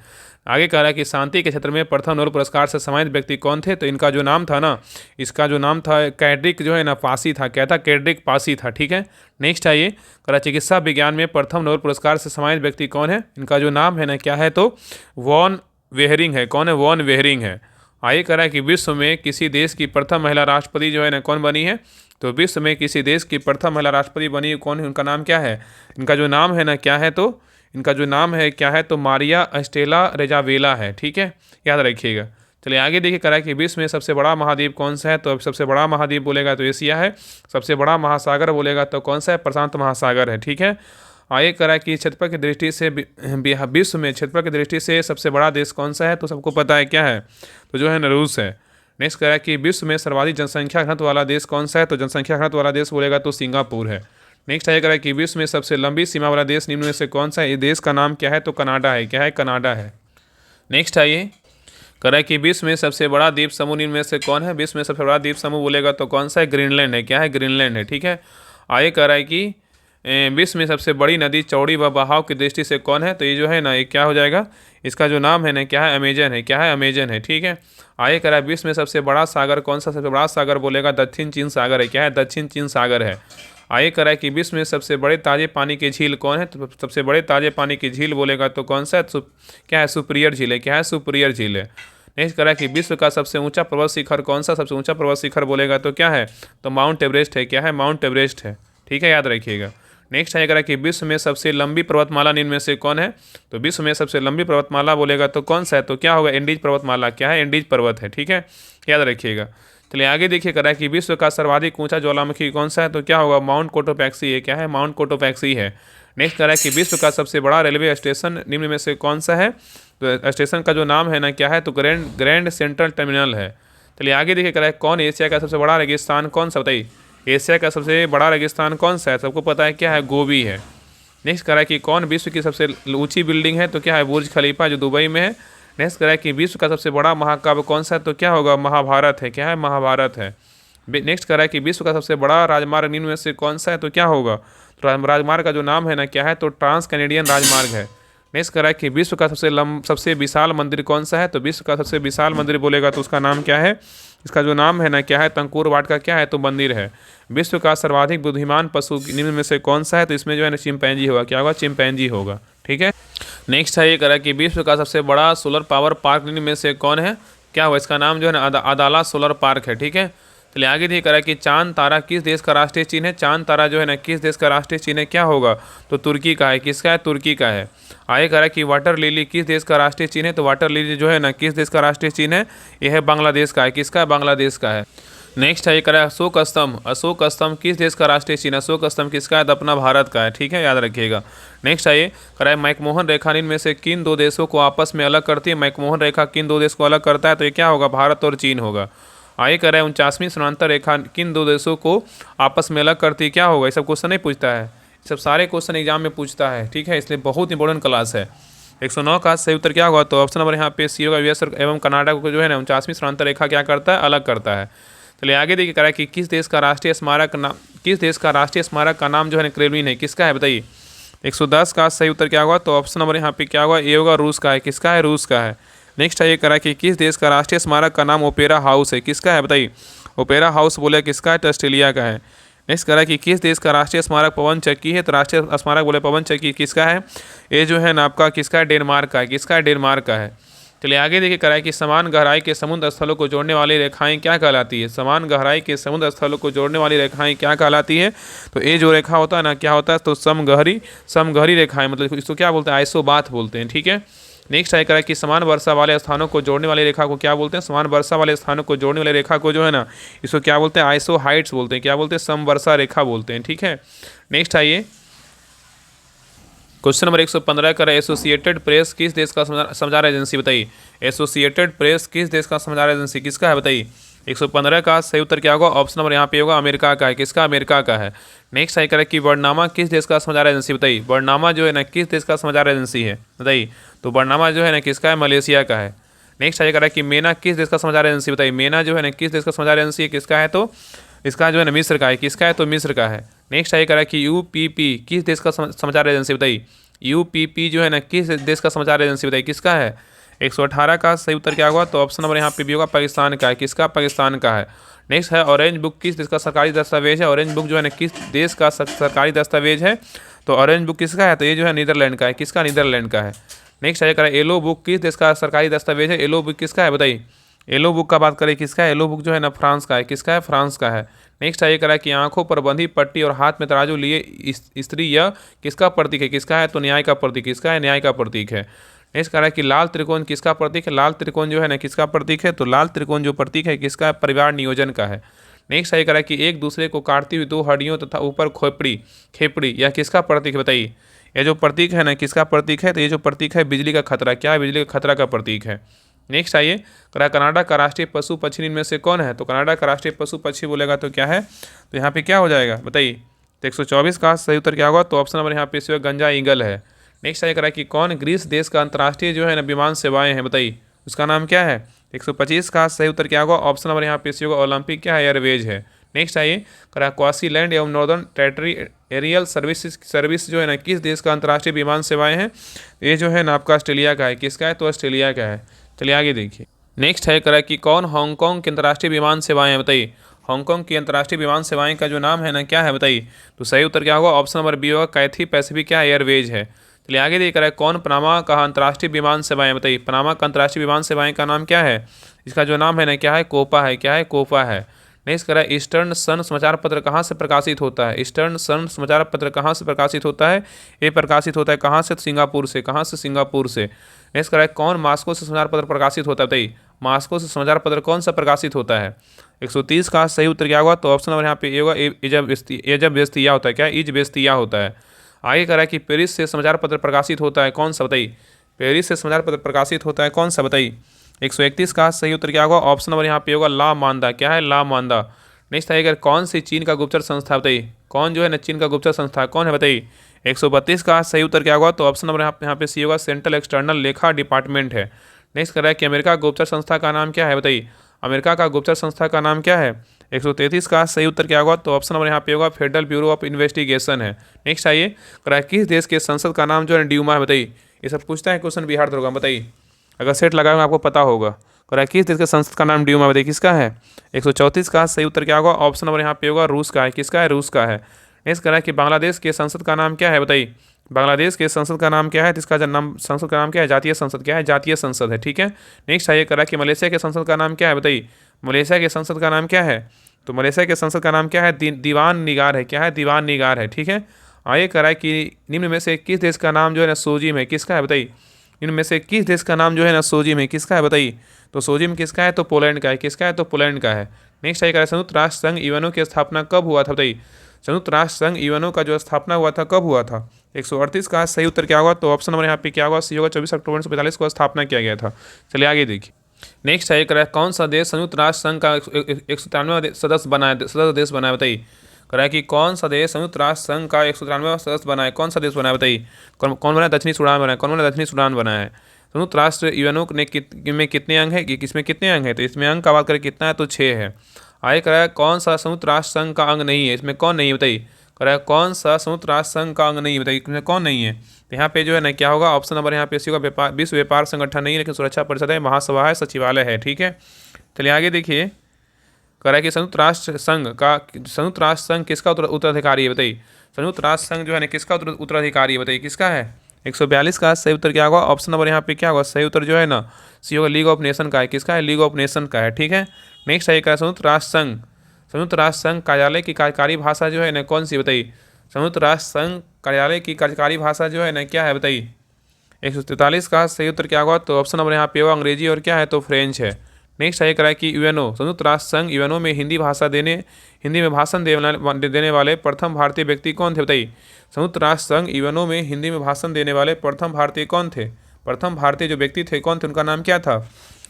आगे कह रहा है कि शांति के क्षेत्र में प्रथम नोबेल पुरस्कार से सम्मानित व्यक्ति कौन थे? तो इनका जो नाम था ना, इसका जो नाम था कैड्रिक जो है ना पासी था। क्या था? कैड्रिक पासी था। ठीक है। नेक्स्ट आइए, कह रहा चिकित्सा विज्ञान में प्रथम नोबेल पुरस्कार से सम्मानित व्यक्ति कौन है? इनका जो नाम है ना क्या है? तो वॉन वेहरिंग है। कौन है? वॉन वेहरिंग है। आइए कह रहा है कि विश्व में किसी देश की प्रथम महिला राष्ट्रपति जो है ना कौन बनी है? तो विश्व में किसी देश की प्रथम महिला राष्ट्रपति बनी कौन है? उनका नाम क्या है? इनका जो नाम है ना क्या है? तो इनका जो नाम है क्या है? तो मारिया एस्टेला रेजावेला है। ठीक है, याद रखिएगा। चलिए आगे देखिए करा कि विश्व में सबसे बड़ा महाद्वीप कौन सा है? तो अब सबसे बड़ा महाद्वीप बोलेगा तो एशिया है। सबसे बड़ा महासागर बोलेगा तो कौन सा है? प्रशांत महासागर है। ठीक है। आगे करा कि क्षेत्रफल की दृष्टि से विश्व में क्षेत्रफल की दृष्टि से सबसे बड़ा देश कौन सा है? तो सबको पता है क्या है? तो जो है ना रूस है। नेक्स्ट करा कि विश्व में सर्वाधिक जनसंख्या घनत्व वाला देश कौन सा है? तो जनसंख्या घनत्व वाला देश बोलेगा तो सिंगापुर है। नेक्स्ट आएगा कि विश्व में सबसे लंबी सीमा वाला देश निम्न में से कौन सा है? ये देश का नाम क्या है? तो कनाडा है। क्या है? कनाडा है। नेक्स्ट आइए, कह रहा है कि विश्व में सबसे बड़ा द्वीप समूह निम्न में से कौन है? विश्व में सबसे बड़ा द्वीप समूह बोलेगा तो कौन सा है? ग्रीनलैंड है। क्या है? ग्रीनलैंड है। ठीक है। आगे कह रहा है कि विश्व में सबसे बड़ी नदी चौड़ी व बहाव की दृष्टि से कौन है? तो ये जो है ना ये क्या हो जाएगा? इसका जो नाम है ना क्या है? अमेजन है। क्या है? अमेजन है। ठीक है। आगे कह रहा है विश्व में सबसे बड़ा सागर कौन सा? सबसे बड़ा सागर बोलेगा दक्षिण चीन सागर है। क्या है? दक्षिण चीन सागर है। आगे कह रहा है कि विश्व में सबसे बड़े ताजे पानी की झील कौन है? तो सबसे बड़े ताजे पानी की झील बोलेगा तो कौन सा है? क्या है? सुपीरियर झील है। क्या है? सुपीरियर झील है। नेक्स्ट कह रहा है कि विश्व का सबसे ऊंचा पर्वत शिखर कौन सा? सबसे ऊंचा पर्वत शिखर बोलेगा तो क्या है? तो माउंट एवरेस्ट है। क्या है? माउंट एवरेस्ट है। ठीक है, याद रखिएगा। नेक्स्ट है कह रहा है कि विश्व में सबसे लंबी पर्वतमाला निम्न में से कौन है? तो विश्व में सबसे लंबी पर्वतमाला बोलेगा तो कौन सा है? तो क्या होगा? एंडीज पर्वतमाला। क्या है? एंडीज पर्वत है। ठीक है, याद रखिएगा। चलिए आगे देखिए कह रहा है कि विश्व का सर्वाधिक ऊंचा ज्वालामुखी कौन सा है? तो क्या होगा? माउंट कोटोपैक्सी है। क्या है? माउंट कोटोपैक्सी है। नेक्स्ट कह रहा है कि विश्व का सबसे बड़ा रेलवे स्टेशन निम्न में से कौन सा है? तो स्टेशन का जो नाम है ना क्या है? तो ग्रैंड सेंट्रल टर्मिनल है। चलिए आगे देखिए कह रहा है कौन एशिया का सबसे बड़ा रेगिस्तान कौन सा? बताइए, एशिया का सबसे बड़ा रेगिस्तान कौन सा है? सबको पता है क्या है? गोबी है। नेक्स्ट कह रहा है कि कौन विश्व की सबसे ऊंची बिल्डिंग है? तो क्या है? बुर्ज खलीफा जो दुबई में है। नेक्स्ट कह रहा है कि विश्व का सबसे बड़ा महाकाव्य कौन सा है? तो क्या होगा? महाभारत है। क्या है? महाभारत है। नेक्स्ट कह रहा है कि विश्व का सबसे बड़ा राजमार्ग निम्न में से कौन सा है? तो क्या होगा? तो राजमार्ग का जो नाम है ना क्या है? तो ट्रांस कैनेडियन राजमार्ग है। नेक्स्ट कह रहा है कि विश्व का सबसे विशाल मंदिर कौन सा है? तो विश्व का सबसे विशाल मंदिर बोलेगा तो उसका नाम क्या है? इसका जो नाम है ना क्या है? तंकूर वाट का क्या है? तो मंदिर है। विश्व का सर्वाधिक बुद्धिमान पशु निम्न में से कौन सा है? तो इसमें जो है ना चिंपैंजी होगा। क्या होगा? चिंपैंजी होगा। ठीक है। नेक्स्ट है ये कह रहा है कि विश्व का सबसे बड़ा सोलर पावर पार्क निम्न में से कौन है? क्या हुआ? इसका नाम जो है ना अदाला सोलर पार्क है। ठीक है। चलिए आगे देखिए कह रहा है कि चांद तारा किस देश का राष्ट्रीय चिन्ह है? चांद तारा जो है ना किस देश का राष्ट्रीय चिन्ह है? क्या होगा? तो तुर्की का है। किसका है? तुर्की का है। आगे कह रहा है कि वाटर लिली किस देश का राष्ट्रीय चिन्ह है? तो वाटर लिली जो है ना किस देश का राष्ट्रीय चिन्ह है? यह है बांग्लादेश का है। किसका है? बांग्लादेश का है। नेक्स्ट है ये कह रहा है अशोक स्तंभ। अशोक स्तंभ किस देश का राष्ट्रीय चिन्ह? अशोक स्तंभ किसका है? तो अपना भारत का है। ठीक है, याद रखिएगा। नेक्स्ट है ये कह रहा है मैकमोहन रेखा निम्न में से किन दो देशों को आपस में अलग करती है? मैकमोहन रेखा किन दो देश को अलग करता है? तो ये क्या होगा? भारत और चीन होगा। आगे कह रहा है 49वीं समांतर रेखा किन दो देशों को आपस में अलग करती है? क्या होगा? ये सब क्वेश्चन नहीं पूछता है, सब सारे क्वेश्चन एग्जाम में पूछता है। ठीक है, इसलिए बहुत इंपॉर्टेंट क्लास है। 109 का सही उत्तर क्या होगा? तो ऑप्शन नंबर यहाँ पे सी होगा। यूएस एवं कनाडा को जो है ना 49वीं समांतर रेखा क्या करता है? अलग करता है। चलिए आगे देखिए कह रहा है कि किस देश का राष्ट्रीय स्मारक का नाम जो है ना क्रेमलिन है। किसका है? बताइए। 110 का सही उत्तर क्या होगा? तो ऑप्शन नंबर यहाँ पे क्या होगा? ये होगा रूस का है। किसका है? रूस का है। नेक्स्ट है ये कह रहा है कि किस देश का राष्ट्रीय स्मारक का नाम ओपेरा हाउस है। किसका है? बताइए। ओपेरा हाउस बोले किसका है? तो ऑस्ट्रेलिया का है। नेक्स्ट कह रहा है कि किस देश का राष्ट्रीय स्मारक पवन चक्की है? तो राष्ट्रीय स्मारक बोले पवन चक्की किसका है? ये जो है ना आपका किसका है? डेनमार्क का है। किसका है? डेनमार्क का है। चलिए आगे देखिए कह रहा है कि समान गहराई के समुद्र स्थलों को जोड़ने वाली रेखाएं क्या कहलाती है? समान गहराई के समुद्र स्थलों को जोड़ने वाली रेखाएं क्या कहलाती है? तो ये जो रेखा होता है ना क्या होता है? तो समगहरी रेखाएं, मतलब इसको क्या बोलते हैं? आइसोबाथ बोलते हैं। ठीक है। नेक्स्ट है कह रहा है कि समान वर्षा वाले स्थानों को जोड़ने वाली रेखा को क्या बोलते हैं? समान वर्षा वाले स्थानों को जोड़ने वाली रेखा को जो है ना इसको क्या बोलते हैं? आइसो हाइट्स बोलते हैं। क्या बोलते हैं? समवर्षा रेखा बोलते हैं। ठीक है। नेक्स्ट आइए क्वेश्चन नंबर 115 कर एसोसिएटेड प्रेस किस देश का समाचार एजेंसी? बताइए। एसोसिएटेड प्रेस किस देश का समाचार एजेंसी? किसका है? बताइए। 115 का सही उत्तर क्या होगा? ऑप्शन नंबर यहाँ पे होगा अमेरिका का है। किसका? अमेरिका का है। नेक्स्ट सही करेक्ट कि बर्डनामा किस देश का समाचार एजेंसी? बताइए बर्डनामा जो है ना किस देश का समाचार एजेंसी है? बताइए। तो बर्डनामा जो है ना किसका है? मलेशिया का है। नेक्स्ट सही करेक्ट कि मेना किस देश का समाचार एजेंसी? बताइए मेना जो है ना किस देश का समाचार एजेंसी है? किसका है? तो इसका जो है ना मिस्र का है। किसका है? तो मिस्र का है। नेक्स्ट सही करेक्ट कि यूपीपी किस देश का समाचार एजेंसी? बताइए यूपीपी जो है ना किस देश का समाचार एजेंसी? बताइए किसका है? 118 का सही उत्तर क्या होगा? तो ऑप्शन नंबर यहाँ पे भी होगा पाकिस्तान का है। किसका? पाकिस्तान का है। नेक्स्ट है ऑरेंज बुक किस देश का सरकारी दस्तावेज है? ऑरेंज बुक जो है ना किस देश का सरकारी दस्तावेज है? तो ऑरेंज बुक किसका है? तो ये जो है नीदरलैंड का है। किसका? नीदरलैंड का है। नेक्स्ट है करें येलो बुक किस देश का सरकारी दस्तावेज है? येलो बुक किसका है? बताइए येलो बुक का बात करें किसका है? येलो बुक जो है ना फ्रांस का है। किसका है? फ्रांस का है। नेक्स्ट है करा कि आंखों पर बंधी पट्टी और हाथ में तराजू लिए स्त्री यह किसका प्रतीक है? किसका है? तो न्याय का प्रतीक। किसका है? न्याय का प्रतीक है। नेक्स्ट कह रहा है कि लाल त्रिकोण किसका प्रतीक है? लाल त्रिकोण जो है ना किसका प्रतीक है? तो लाल त्रिकोण जो प्रतीक है किसका? परिवार नियोजन का है। नेक्स्ट है कह रहा है कि एक दूसरे को काटती हुई दो हड्डियों तथा ऊपर खोपड़ी खेपड़ी यह किसका प्रतीक है? बताइए ये जो प्रतीक है ना किसका प्रतीक है? तो ये जो प्रतीक है बिजली का खतरा। क्या है? बिजली का खतरा का प्रतीक है। नेक्स्ट आइए कनाडा का राष्ट्रीय पशु पक्षी इनमें से कौन है? तो कनाडा का राष्ट्रीय पशु पक्षी बोलेगा तो क्या है? तो यहाँ पे क्या हो जाएगा? बताइए। तो 124 का सही उत्तर क्या होगा? तो ऑप्शन नंबर यहाँ पे से गंजा ईगल है। नेक्स्ट आइए करा कि कौन ग्रीस देश का अंतर्राष्ट्रीय जो है ना विमान सेवाएं हैं? बताइए उसका नाम क्या है? 125 का सही उत्तर क्या होगा? ऑप्शन नंबर यहाँ पे से होगा ओलंपिक क्या है? एयरवेज है। नेक्स्ट आइए करा क्वासीलैंड एवं नॉर्दर्न टेरिटरी एरियल सर्विस जो है ना किस देश का अंतर्राष्ट्रीय विमान सेवाएं हैं? ये जो है ना आपका ऑस्ट्रेलिया का है। किसका है? तो ऑस्ट्रेलिया का है। चलिए आगे देखिए। नेक्स्ट है करा कि कौन हांगकांग की अंतर्राष्ट्रीय विमान सेवाएं हैं? बताइए हांगकांग की अंतर्राष्ट्रीय विमान सेवाएं का जो नाम है ना क्या है? बताइए। तो सही उत्तर क्या होगा? ऑप्शन नंबर बी होगा कैथी पैसिफिक क्या एयरवेज है। चलिए आगे देख रहा है कौन पनामा का अंतर्राष्ट्रीय विमान सेवाएं? बताइए पनामा का अंतर्राष्ट्रीय विमान सेवाएं का नाम क्या है? इसका जो नाम है ना क्या है? कोपा है। क्या है? कोपा है। नेक्स्ट करा ईस्टर्न सन समाचार पत्र कहाँ से प्रकाशित होता है? ईस्टर्न सन समाचार पत्र कहाँ से प्रकाशित होता है? ये प्रकाशित होता है कहाँ से? सिंगापुर से। कहाँ से? सिंगापुर से। नेक्स्ट करा कौन मास्को से समाचार पत्र प्रकाशित होता है? बताइए मास्को से समाचार पत्र कौन सा प्रकाशित होता है? 130 का सही उत्तर क्या होगा? तो ऑप्शन नंबर यहाँ पे ये होगा एजब बेस्तिया होता है। क्या? इज बेस्तिया होता है। आगे कह रहा है कि पेरिस से समाचार पत्र प्रकाशित होता है कौन सा? बताइए पेरिस से समाचार पत्र प्रकाशित होता है कौन सा? बताइए। 131 का सही उत्तर क्या होगा? ऑप्शन नंबर यहाँ पे होगा ला मांदा। क्या है? ला मांदा। नेक्स्ट है कौन सी चीन का गुप्तचर संस्था? बताइए कौन जो है ना चीन का गुप्तचर संस्था कौन है? बताइए। 132 का सही उत्तर क्या होगा? तो ऑप्शन नंबर यहाँ पे सी होगा सेंट्रल एक्सटर्नल लेखा डिपार्टमेंट है। नेक्स्ट कर रहा है कि अमेरिका गुप्तचर संस्था का नाम क्या है? बताइए अमेरिका का गुप्तचर संस्था का नाम क्या है? 133 का सही उत्तर क्या होगा? तो ऑप्शन नंबर यहाँ पे होगा फेडरल ब्यूरो ऑफ इन्वेस्टिगेशन है। नेक्स्ट आइए कर रहा है किस देश के संसद का नाम जो है ड्यूमा है? बताइए ये सब पूछता है क्वेश्चन बिहार दरोगा। बताइए अगर सेट लगाएंगे आपको पता होगा। कर रहा है किस देश के संसद का नाम ड्यूमा? बताइए किसका है? 134 का सही उत्तर क्या होगा? ऑप्शन नंबर यहाँ पे होगा रूस का है। किसका है? रूस का है। नेक्स्ट कर रहा है कि बांग्लादेश के संसद का नाम क्या है? बताइए बांग्लादेश के संसद का नाम क्या है? तो इसका नाम संसद का नाम क्या है? जातीय संसद। क्या है? जातीय संसद है। ठीक है। नेक्स्ट आइए करा कि मलेशिया के संसद का नाम क्या है? बताइए मलेशिया के संसद का नाम क्या है? तो मलेशिया के संसद का नाम क्या है? दीवान निगार है। क्या है? दीवान निगार है। ठीक है। आइए करा कि निम्न में से किस देश का नाम जो है ना सोजिम है? किसका है? बताइए इनमें से किस देश का नाम जो है ना सोजिम है? किसका है? बताइए। तो सोजिम किसका है? तो पोलैंड का है। किसका है? तो पोलैंड का है। नेक्स्ट आइए करा संयुक्त राष्ट्र संघ यूएनओ की स्थापना कब हुआ था? बताइए संयुक्त राष्ट्र संघ यूएनओ का जो स्थापना हुआ था कब हुआ था? 138 का सही उत्तर क्या होगा? तो ऑप्शन नंबर यहाँ पे क्या होगा? सी होगा 24 अक्टूबर 1945 को स्थापना किया गया था। चलिए आगे देखिए। नेक्स्ट है करा कौन सा देश संयुक्त राष्ट्र संघ का 193वां सदस्य देश बनाया? बताइए करा कि कौन सा देश संयुक्त राष्ट्र संघ का 193वां सदस्य बनाया? कौन सा देश बनाया? बताइए कौन बनाया? दक्षिणी सूडान बनाया। कौन बनाया? दक्षिणी सूडान बनाया है। संयुक्त राष्ट्र यूएनओ में कितने अंग है? किसमें कितने अंग है? तो इसमें अंग का बात करें कितना है? तो 6 है। आगे करा कौन सा संयुक्त राष्ट्र संघ का अंग नहीं है? इसमें कौन नहीं है? बताइए करा कौन सा संयुक्त राष्ट्र संघ का अंग नहीं है? बताइए इसमें कौन नहीं है? तो यहाँ पे जो है ना क्या होगा? ऑप्शन नंबर यहाँ पे सी होगा विश्व व्यापार संगठन नहीं है लेकिन सुरक्षा परिषद है, महासभा है, सचिवालय है। ठीक है। चलिए आगे देखिए करा कि संयुक्त राष्ट्र संघ किसका उत्तराधिकारी है? बताइए संयुक्त राष्ट्र संघ जो है ना किसका उत्तराधिकारी है? बताइए किसका है? 142 का सही उत्तर क्या होगा? ऑप्शन नंबर यहाँ पे क्या होगा? सही उत्तर जो है ना सी होगा लीग ऑफ नेशन का है। किसका है? लीग ऑफ नेशन का है। ठीक है। नेक्स्ट है संयुक्त राष्ट्र संघ कार्यालय की कार्यकारी भाषा जो है ना कौन सी? बताइए संयुक्त राष्ट्र संघ कार्यालय की कार्यकारी भाषा जो है ना क्या है? बताइए 143 का सही उत्तर क्या होगा? तो ऑप्शन नंबर यहाँ पे होगा अंग्रेजी और क्या है? तो फ्रेंच है। नेक्स्ट है करा कि यूएनओ संयुक्त राष्ट्र संघ यूएनओ में हिंदी में भाषण देने वाले प्रथम भारतीय व्यक्ति कौन थे? बताइए संयुक्त राष्ट्र संघ यूएनओ में हिंदी में भाषण देने वाले प्रथम भारतीय कौन थे? प्रथम भारतीय जो व्यक्ति थे कौन थे? उनका नाम क्या था?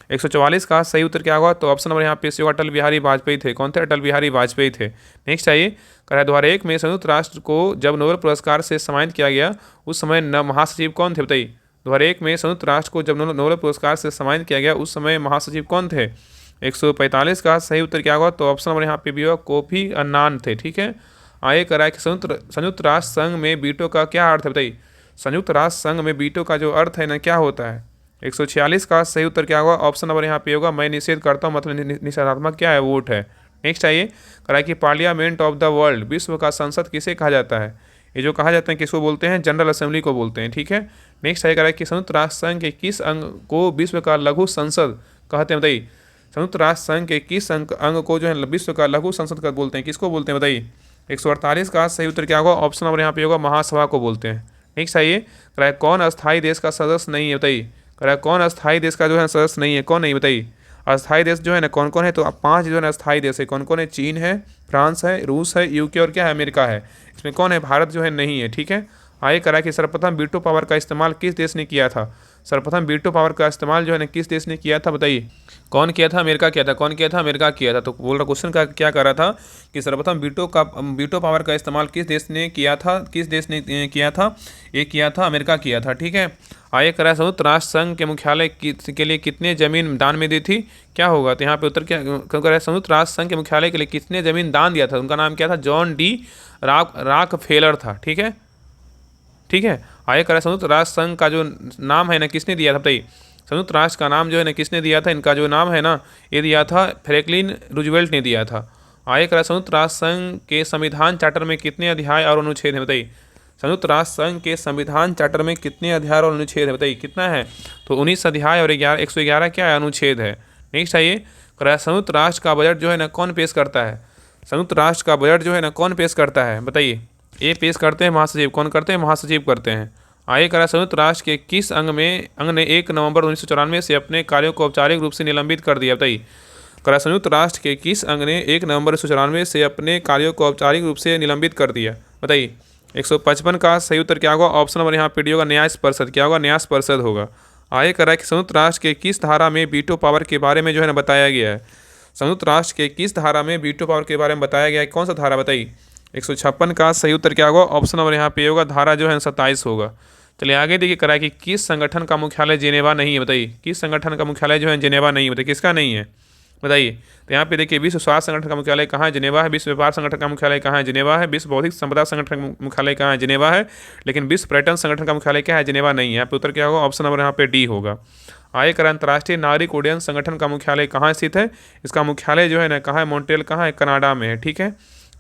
144 का सही उत्तर क्या होगा? तो ऑप्शन नंबर यहाँ पे सी होगा, अटल बिहारी वाजपेयी थे। कौन थे? अटल बिहारी वाजपेयी थे। नेक्स्ट आइए, कह रहा है 2001 में संयुक्त राष्ट्र को जब नोबेल पुरस्कार से सम्मानित किया गया उस समय महासचिव कौन थे? बताइए। 2001 में संयुक्त राष्ट्र को जब नोबेल पुरस्कार से सम्मानित किया गया उस समय महासचिव कौन थे? 145 का सही उत्तर क्या होगा? तो ऑप्शन नंबर यहाँ पे भी होगा, कोफी अन्नान थे। ठीक है। आगे कह रहा है कि संयुक्त राष्ट्र संघ में वीटो का क्या अर्थ है? बताइए। संयुक्त राष्ट्र संघ में वीटो का जो अर्थ है ना, क्या होता है? 146 का सही उत्तर क्या होगा? ऑप्शन नंबर यहाँ पे होगा, मैं निषेध करता हूँ, मतलब निषेधात्मक क्या है? वोट है। नेक्स्ट आइए, कह रहा है कि पार्लियामेंट ऑफ द वर्ल्ड, विश्व का संसद किसे कहा जाता है? ये जो कहा जाता है किसको बोलते हैं? जनरल असेंबली को बोलते हैं। ठीक है। नेक्स्ट आइए, कह रहा है कि संयुक्त राष्ट्र संघ के किस अंग को विश्व का लघु संसद कहते हैं? बताइए। संयुक्त राष्ट्र संघ के किस अंग को जो है विश्व का लघु संसद का बोलते हैं? किसको बोलते हैं? बताइए। 148 का सही उत्तर क्या होगा? ऑप्शन नंबर यहाँ पे होगा, महासभा को बोलते हैं। नेक्स्ट आइए, कह रहा है कौन अस्थायी देश का सदस्य नहीं है? बताइए। कह रहा है कौन अस्थायी देश का जो है सदस्य नहीं है? कौन नहीं? बताइए। अस्थायी देश जो है ना कौन कौन है? तो 5 जो है ना अस्थायी देश है। कौन कौन है? चीन है, फ्रांस है, रूस है, यूके और क्या है? अमेरिका है। इसमें कौन है? भारत जो है नहीं है। ठीक है। आगे करा कि सर्वप्रथम वीटो पावर का इस्तेमाल किस देश ने किया था? सर्वप्रथम वीटो पावर का इस्तेमाल जो है ना किस देश ने किया था? बताइए। कौन किया था? अमेरिका किया था। कौन किया था? अमेरिका किया था। तो बोल रहा क्वेश्चन का क्या कर रहा था कि सर्वप्रथम वीटो पावर का इस्तेमाल किस देश ने किया था? किस देश ने किया था? ये किया था, अमेरिका किया था। ठीक है। आगे करा संयुक्त राष्ट्र संघ के मुख्यालय के लिए कितने जमीन दान में दी थी? क्या होगा? तो यहाँ पे उत्तर क्या कर संयुक्त राष्ट्र संघ के मुख्यालय के लिए कितने जमीन दान दिया था? उनका नाम क्या था? जॉन डी रॉकफेलर था। ठीक है। ठीक है। आगे करा संयुक्त राष्ट्र संघ का जो नाम है ना किसने दिया था? बताइए। संयुक्त राष्ट्र का नाम जो है ना किसने दिया था? इनका जो नाम है ना ये दिया था फ्रैंकलिन रूजवेल्ट ने दिया था। आगे करा संयुक्त राष्ट्र संघ के संविधान चार्टर में कितने अध्याय और अनुच्छेद हैं? बताइए। संयुक्त राष्ट्र संघ के संविधान चार्टर में कितने अध्याय और अनुच्छेद है? बताइए। कितना है? तो 19 अध्याय और 111 क्या है? अनुच्छेद है। नेक्स्ट आइए, करा संयुक्त राष्ट्र का बजट जो है ना कौन पेश करता है? संयुक्त राष्ट्र का बजट जो है ना कौन पेश करता है? बताइए। ये पेश करते हैं महासचिव। कौन करते हैं? महासचिव करते हैं। आगे करा संयुक्त राष्ट्र के किस अंग ने 1 नवंबर 1994 से अपने कार्यों को औपचारिक रूप से निलंबित कर दिया? बताइए। करा संयुक्त राष्ट्र के किस अंग ने 1 नवंबर 1994 से अपने कार्यों को औपचारिक रूप से निलंबित कर दिया? बताइए। 155 का सही उत्तर क्या होगा? ऑप्शन नंबर यहाँ पे डी होगा, न्यास परिषद। क्या होगा? न्यास परिषद होगा। आगे करा कि संयुक्त राष्ट्र के किस धारा में वीटो पावर के बारे में जो है ना बताया गया है? संयुक्त राष्ट्र के किस धारा में वीटो पावर के बारे में बताया गया है? कौन सा धारा? बताइए। 156 का सही उत्तर क्या होगा? ऑप्शन नंबर यहाँ पे होगा, धारा जो है 27 होगा। चलिए आगे देखिए, करा कि किस संगठन का मुख्यालय जेनेवा नहीं है? बताइए। किस संगठन का मुख्यालय जो है जेनेवा नहीं है? बताइए। किसका नहीं है? बताइए। तो यहाँ पे देखिए, विश्व स्वास्थ्य संगठन का मुख्यालय कहाँ है? जेनेवा है। विश्व व्यापार संगठन का मुख्यालय कहाँ है? जेनेवा है। विश्व बौद्धिक संपदा संगठन का मुख्यालय कहाँ है? जेनेवा है। लेकिन विश्व पर्यटन संगठन का मुख्यालय क्या है? जेनेवा नहीं है। यहाँ पे उत्तर क्या होगा? ऑप्शन नंबर यहाँ पे डी होगा। आगे करा अंतर्राष्ट्रीय नागरिक उड्डयन संगठन का मुख्यालय कहाँ स्थित है? इसका मुख्यालय जो है ना कहाँ है? मॉन्ट्रियल कहाँ है? कनाडा में है। ठीक है।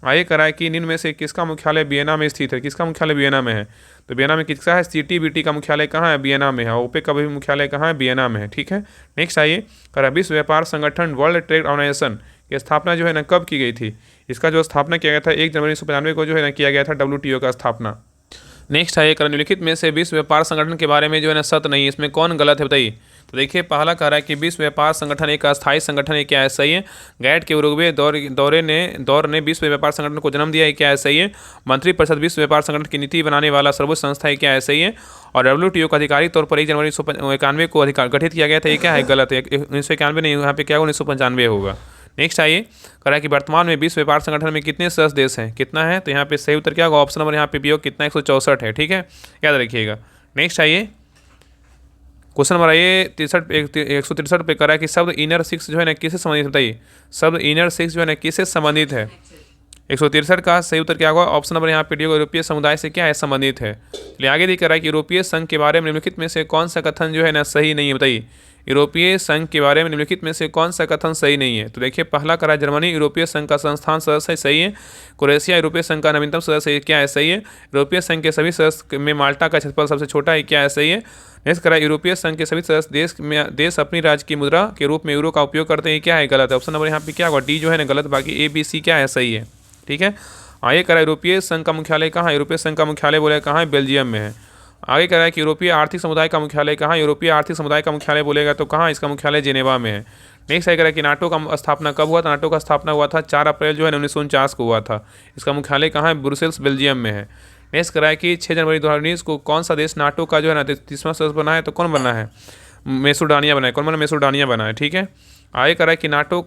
आगे करा है कि निम्न में से किसका मुख्यालय वियना में स्थित है? किसका मुख्यालय वियना में है? तो वियना में किसका है? CTBT का मुख्यालय कहाँ है? वियना में है। ओपेक का भी मुख्यालय कहाँ है? वियना में है। ठीक है। नेक्स्ट आइए, करा विश्व व्यापार संगठन वर्ल्ड ट्रेड ऑर्गेनाइजेशन की स्थापना जो है ना कब की गई थी? इसका जो स्थापना किया गया था 1 जनवरी 1995 को जो है ना किया गया था WTO का स्थापना। नेक्स्ट आइए, करा निम्नलिखित में से विश्व व्यापार संगठन के बारे में जो है ना सत्य नहीं है, इसमें कौन गलत है? बताइए। तो देखिए, पहला कह रहा है कि विश्व व्यापार संगठन एक अस्थायी संगठन है। क्या है? सही है। गैट के उरुग्वे दौर ने विश्व व्यापार संगठन को जन्म दिया है। क्या है? सही है। मंत्रिपरिषद विश्व व्यापार संगठन की नीति बनाने वाला सर्वोच्च संस्था है। क्या है? सही है। और WTO का आधिकारिक तौर पर 1 जनवरी 1991 को गठित किया गया था। ये क्या है? गलत है। 1991 नहीं, यहाँ पे क्या होगा? 1995 होगा। नेक्स्ट आइए, कह रहा है कि वर्तमान में विश्व व्यापार संगठन में कितने सदस्य देश हैं? कितना है? तो यहाँ पे सही उत्तर क्या होगा? ऑप्शन नंबर यहाँ पे भी होगा, कितना? 164 है। ठीक है, याद रखिएगा। नेक्स्ट आइए, क्वेश्चन नंबर आइए 163 पे। करा कि शब्द इनर सिक्स जो है ना किससे संबंधित? बताइए। शब्द इनर सिक्स जो है ना किससे संबंधित है? 163 का सही उत्तर क्या होगा? ऑप्शन नंबर यहाँ पे डी होगा, यूरोपीय समुदाय से क्या है? संबंधित है। चलिए आगे दिख रहा है कि यूरोपीय संघ के बारे में निम्नलिखित में से कौन सा कथन जो है ना सही नहीं है? बताइए। यूरोपीय संघ के बारे में निम्नलिखित में से कौन सा कथन सही नहीं है? तो देखिए, पहला करा जर्मनी यूरोपीय संघ का संस्थान सदस्य है। सही है। क्रोएशिया यूरोपीय संघ का नवीनतम सदस्य है। क्या है? सही है। यूरोपीय संघ के सभी सदस्य में माल्टा का क्षेत्रफल सबसे छोटा है। क्या है? सही है। नेक्स्ट करा यूरोपीय संघ के सभी सदस्य देश अपनी राज्य की मुद्रा के रूप में यूरो का उपयोग करते हैं। क्या है? गलत है। ऑप्शन नंबर यहाँ पे क्या होगा? डी जो है ना गलत, बाकी ABC क्या है? सही है। ठीक है। आगे करा यूरोपीय संघ का मुख्यालय कहाँ है? यूरोपीय संघ का मुख्यालय बोले कहाँ है? बेल्जियम में है। आगे कह रहा है कि यूरोपीय आर्थिक समुदाय का मुख्यालय कहाँ? यूरोपीय आर्थिक समुदाय का मुख्यालय बोलेगा तो कहाँ? इसका मुख्यालय जेनेवा में है। नेक्स्ट कह रहा है कि नाटो का स्थापना कब हुआ था? नाटो का स्थापना हुआ था 4 अप्रैल जो है 1949 को हुआ था। इसका मुख्यालय कहाँ है? ब्रुसेल्स बेल्जियम में है। नेक्स्ट कह रहा है कि 6 जनवरी 2019 को कौन सा देश नाटो का जो है ना 30वां सदस्य बना है? तो कौन बना है? मैसेडोनिया बनाया। कौन बना? मैसेडोनिया बनाया। ठीक है। आगे करा कि नाटो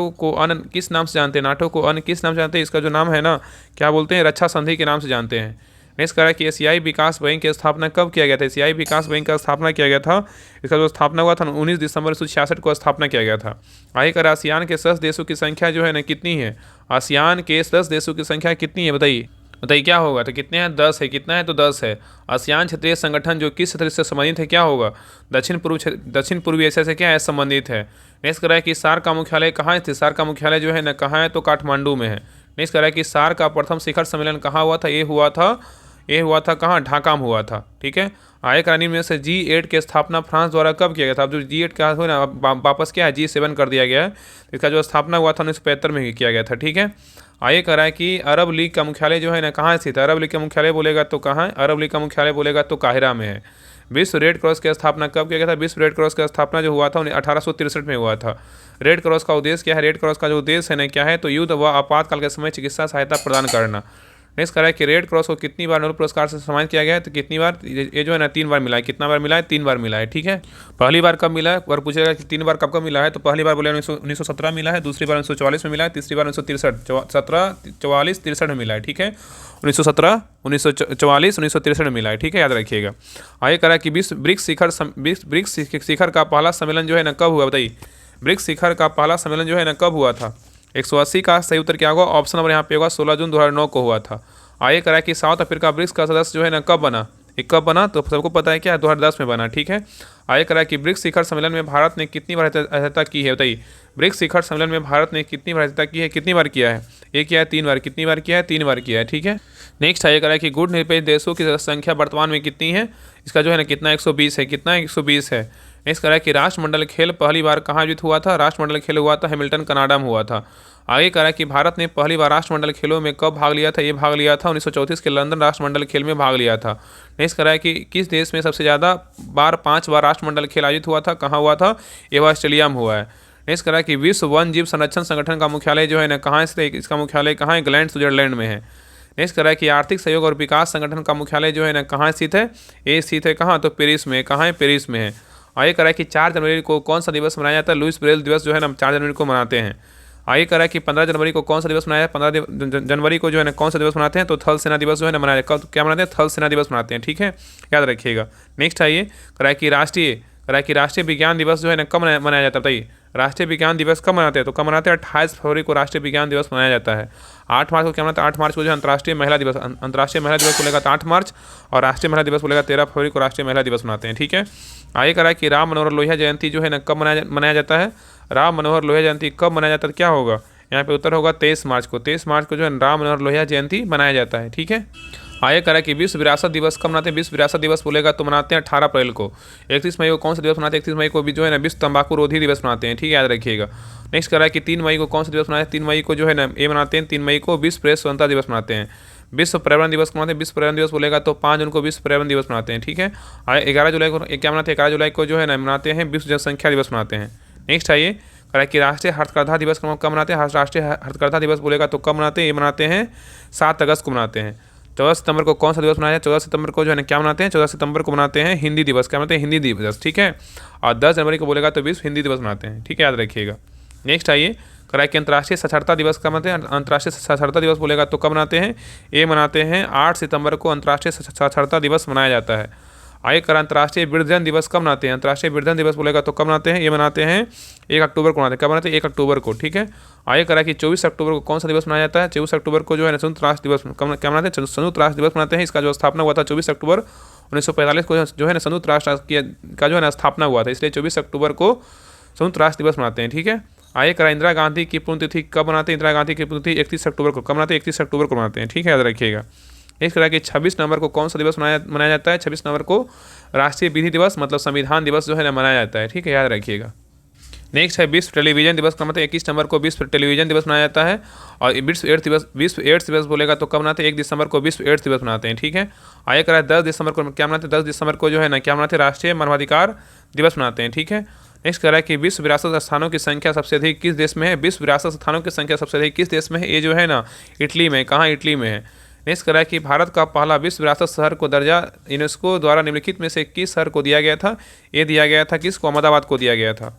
को अन्य किस नाम से जानते हैं? नाटो को अन्य किस नाम से जानते हैं? इसका जो नाम है ना, क्या बोलते हैं? रक्षा संधि के नाम से जानते हैं। नेक्स्ट करा कि एशियाई विकास बैंक की स्थापना कब किया गया था? एशियाई विकास बैंक का स्थापना किया गया था, इसका जो स्थापना हुआ था 19 दिसंबर 1966 को स्थापना किया गया था। आगे करा आसियान के सदस्य देशों की संख्या जो है ना कितनी है? आसियान के सदस्य देशों की संख्या कितनी है? बताइए बताइए क्या होगा? तो कितने हैं? 10 है। कितना है? तो 10 है। आसियान क्षेत्रीय संगठन जो किस क्षेत्र से संबंधित है? क्या होगा? दक्षिण पूर्वी एशिया से क्या है? संबंधित है। नेक्स्ट करा कि सार्क का मुख्यालय कहाँ स्थित? सार्क का मुख्यालय जो है ना कहाँ है? तो काठमांडू में है। नेक्स्ट करा कि सार्क का प्रथम शिखर सम्मेलन कहाँ हुआ था? ये हुआ था कहाँ? ढाका में हुआ था। ठीक है। आगे करानी में से G8 की स्थापना फ्रांस द्वारा कब किया गया था? अब जो G8 का हो ना वापस क्या है? G7 कर दिया गया है। इसका जो स्थापना हुआ था 1975 में ही किया गया था। ठीक है। आगे करा है कि अरब लीग का मुख्यालय जो है ना कहाँ स्थित है? अरब लीग का मुख्यालय बोलेगा तो कहाँ है? अरब लीग का मुख्यालय बोलेगा तो काहिरा में है। विश्व रेड क्रॉस की स्थापना कब किया गया था? विश्व रेड क्रॉस की स्थापना जो हुआ था 1863 में हुआ था। रेड क्रॉस का उद्देश्य क्या है? रेड क्रॉस का जो उद्देश्य है ना क्या है? तो युद्ध व आपातकाल के समय चिकित्सा सहायता प्रदान करना। नेक्स्ट करा है कि रेड क्रॉस को कितनी बार नोबेल पुरस्कार से सम्मानित किया गया है? तो कितनी बार? ये जो है ना 3 बार मिला है। कितना बार मिला है? 3 बार मिला है। ठीक है। पहली बार कब मिला है? और पूछेगा कि 3 बार कब कब मिला है, तो पहली बार बोले 1917 मिला है, दूसरी बार 1944 में मिला है, तीसरी बार 1963 17 44 63 में मिला है। ठीक है। 1917 1944 1963 में मिला है। ठीक है, याद रखिएगा। आगे करा कि ब्रिक्स शिखर का पहला सम्मेलन जो है ना कब हुआ? बताइए ब्रिक्स शिखर का पहला सम्मेलन जो है ना कब हुआ था? 180 का सही उत्तर क्या होगा? ऑप्शन नंबर यहाँ पे होगा 16 जून 2009 को हुआ था। आगे करा कि साउथ अफ्रीका ब्रिक्स का सदस्य जो है ना कब बना? एक कब बना? तो सबको पता है क्या? 2010 में बना। ठीक है। आगे करा कि ब्रिक्स शिखर सम्मेलन में भारत ने कितनी बार अध्यक्षता की है? बताइए ब्रिक्स शिखर सम्मेलन में भारत ने कितनी बार अध्यक्षता की है? कितनी बार किया है? एक किया है, 3 बार? कितनी बार किया है? 3 बार किया है। ठीक है। नेक्स्ट आगे करा कि गुट निरपेक्ष देशों की संख्या वर्तमान में कितनी है? इसका जो है ना कितना? 120 है। कितना? 120 है। नेक्स्ट करा कि राष्ट्रमंडल खेल पहली बार कहाँ आयोजित हुआ था? राष्ट्रमंडल खेल हुआ था हैमिल्टन कनाडा में हुआ था। आगे करा कि भारत ने पहली बार राष्ट्रमंडल खेलों में कब भाग लिया था? ये भाग लिया था 1934 के लंदन राष्ट्रमंडल खेल में भाग लिया था। नेक्स्ट करा कि किस देश में सबसे ज़्यादा बार 5 बार राष्ट्रमंडल खेल आयोजित हुआ था? कहाँ हुआ था? ये ऑस्ट्रेलिया में हुआ है। नेक्स्ट करा कि विश्व वन जीव संरक्षण संगठन का मुख्यालय जो है ना कहाँ स्थित? इसका मुख्यालय कहाँ है? इंग्लैंड स्विट्जरलैंड में है। नेक्स्ट करा कि आर्थिक सहयोग और विकास संगठन का मुख्यालय जो है ना कहाँ स्थित है? ये स्थित है कहाँ? तो पेरिस में। कहाँ है? पेरिस में है। आगे करा कि 4 जनवरी को कौन सा दिवस मनाया जाता है? लुईस ब्रेल दिवस जो है ना 4 जनवरी को मनाते हैं। आगे करा कि 15 जनवरी को कौन सा दिवस मनाया? 15 जनवरी को जो है ना कौन सा दिवस मनाते हैं? तो थल सेना दिवस जो है ना मनाया क्या मनाते हैं? थल सेना दिवस मनाते हैं। ठीक है, याद रखिएगा। नेक्स्ट आइए करा कि राष्ट्रीय विज्ञान दिवस जो है ना कब मनाया जाता है? बताइए राष्ट्रीय विज्ञान दिवस कब मनाते हैं? तो कब मनाते हैं? 28 फरवरी को राष्ट्रीय विज्ञान दिवस मनाया जाता है। 8 मार्च को क्या मनाते हैं? 8 मार्च को जो अंतर्राष्ट्रीय महिला दिवस बोलेगा तो 8 मार्च, और राष्ट्रीय महिला दिवस बोलेगा 13 फरवरी को राष्ट्रीय महिला दिवस मनाते हैं। ठीक है। आगे करा कि राम मनोहर लोहिया जयंती जो है ना कब मनाया जाता है? राम मनोहर लोहिया जयंती कब मनाया जाता है? क्या होगा यहाँ पे? उत्तर होगा 23 मार्च को। 23 मार्च को जो है राम मनोहर लोहिया जयंती मनाया जाता है। ठीक है। आगे करा कि विश्व विरासत दिवस कब मनाते हैं? विश्व विरासत दिवस बोलेगा तो मनाते हैं 18 अप्रैल को। 31 मई को कौन सा दिवस मनाते हैं? 31 मई को भी जो है ना विश्व तंबाकू रोधी दिवस मनाते हैं। ठीक है, याद रखिएगा। नेक्स्ट करा कि 3 मई को कौन सा दिवस मनाते हैं? 3 मई को जो है ना ये मनाते हैं 3 मई को विश्व प्रेस स्वतंत्रता दिवस मनाते हैं। विश्व पर्यावरण दिवस मनाते हैं। विश्व पर्यावरण दिवस बोलेगा तो 5 जून को विश्व पर्यावरण दिवस मनाते हैं। ठीक है। 11 जुलाई को क्या मनाते हैं? 11 जुलाई को जो है ना मनाते हैं विश्व जनसंख्या दिवस मनाते हैं। नेक्स्ट आइए करा कि राष्ट्रीय हथकरघा दिवस कब मनाते हैं? राष्ट्रीय हथकरघा दिवस बोलेगा तो कब मनाते हैं? ये मनाते हैं 7 अगस्त को मनाते हैं। 14 सितंबर को कौन सा दिवस मनाया है? 14 सितंबर को जो है ना क्या मनाते हैं? 14 सितंबर को मनाते हैं हिंदी दिवस। क्या मनाते हैं? हिंदी दिवस। ठीक है। और 10 जनवरी को बोलेगा तो विश्व हिंदी दिवस मनाते हैं। ठीक है, याद रखिएगा। नेक्स्ट आइए करा कि अंतर्राष्ट्रीय साक्षरता दिवस कब मनाते हैं? अंतर्राष्ट्रीय साक्षरता दिवस बोलेगा तो कब मनाते हैं? ये मनाते हैं 8 सितंबर को अंतर्राष्ट्रीय साक्षरता दिवस मनाया जाता है। आगे करा अंतर्राष्ट्रीय वृद्धजन दिवस कब मनाते हैं? अंतर्राष्ट्रीय वृद्धजन दिवस बोलेगा तो कब मनाते हैं? ये मनाते हैं 1 अक्टूबर को मनाते हैं। कब मनाते हैं? 1 अक्टूबर को। ठीक है। आगे करा कि 24 अक्टूबर को कौन सा दिवस मनाया जाता है? 24 अक्टूबर को जो है ना संयुक्त राष्ट्र दिवस क्या मनाते हैं? संयुक्त राष्ट्र दिवस मनाते हैं। इसका जो स्थापना हुआ था 24 अक्टूबर 1945 को जो है ना संयुक्त राष्ट्र का जो है ना स्थापना हुआ था, इसलिए 24 अक्टूबर को संयुक्त राष्ट्र दिवस मनाते हैं। ठीक है। आगे करा इंदिरा गांधी की पुण्यतिथि कब मनाते हैं? इंदिरा गांधी की पुण्यतिथि 31 अक्टूबर को। कब मनाते हैं? 31 अक्टूबर को मनाते हैं। ठीक है, याद रखिएगा। इस तरह कि 26 नवंबर को कौन सा दिवस मनाया जाता है? 26 नवंबर को राष्ट्रीय विधि दिवस मतलब संविधान दिवस जो है ना मनाया जाता है। ठीक है, याद रखिएगा। नेक्स्ट है विश्व टेलीविजन दिवस का मतलब 21 नवंबर को विश्व टेलीविजन दिवस मनाया जाता है। और विश्व एड्स दिवस बोलेगा तो कब मनाते हैं? 1 दिसंबर को विश्व एड्स दिवस मनाते हैं। ठीक है। आगे करा 10 दिसंबर को क्या मनाते हैं? 10 दिसंबर को जो है ना क्या मनाते हैं? राष्ट्रीय मानवाधिकार दिवस मनाते हैं। ठीक है। नेक्स्ट करा कि विश्व विरासत स्थानों की संख्या सबसे अधिक किस देश में है? विश्व विरासत स्थानों की संख्या सबसे अधिक किस देश में है? ये जो है ना इटली में। कहाँ? इटली में है। नेक्स्ट करा है कि भारत का पहला विश्व विरासत शहर को दर्जा यूनेस्को द्वारा निम्नलिखित में से किस शहर को दिया गया था? ये दिया गया था किसको? अहमदाबाद को दिया गया था।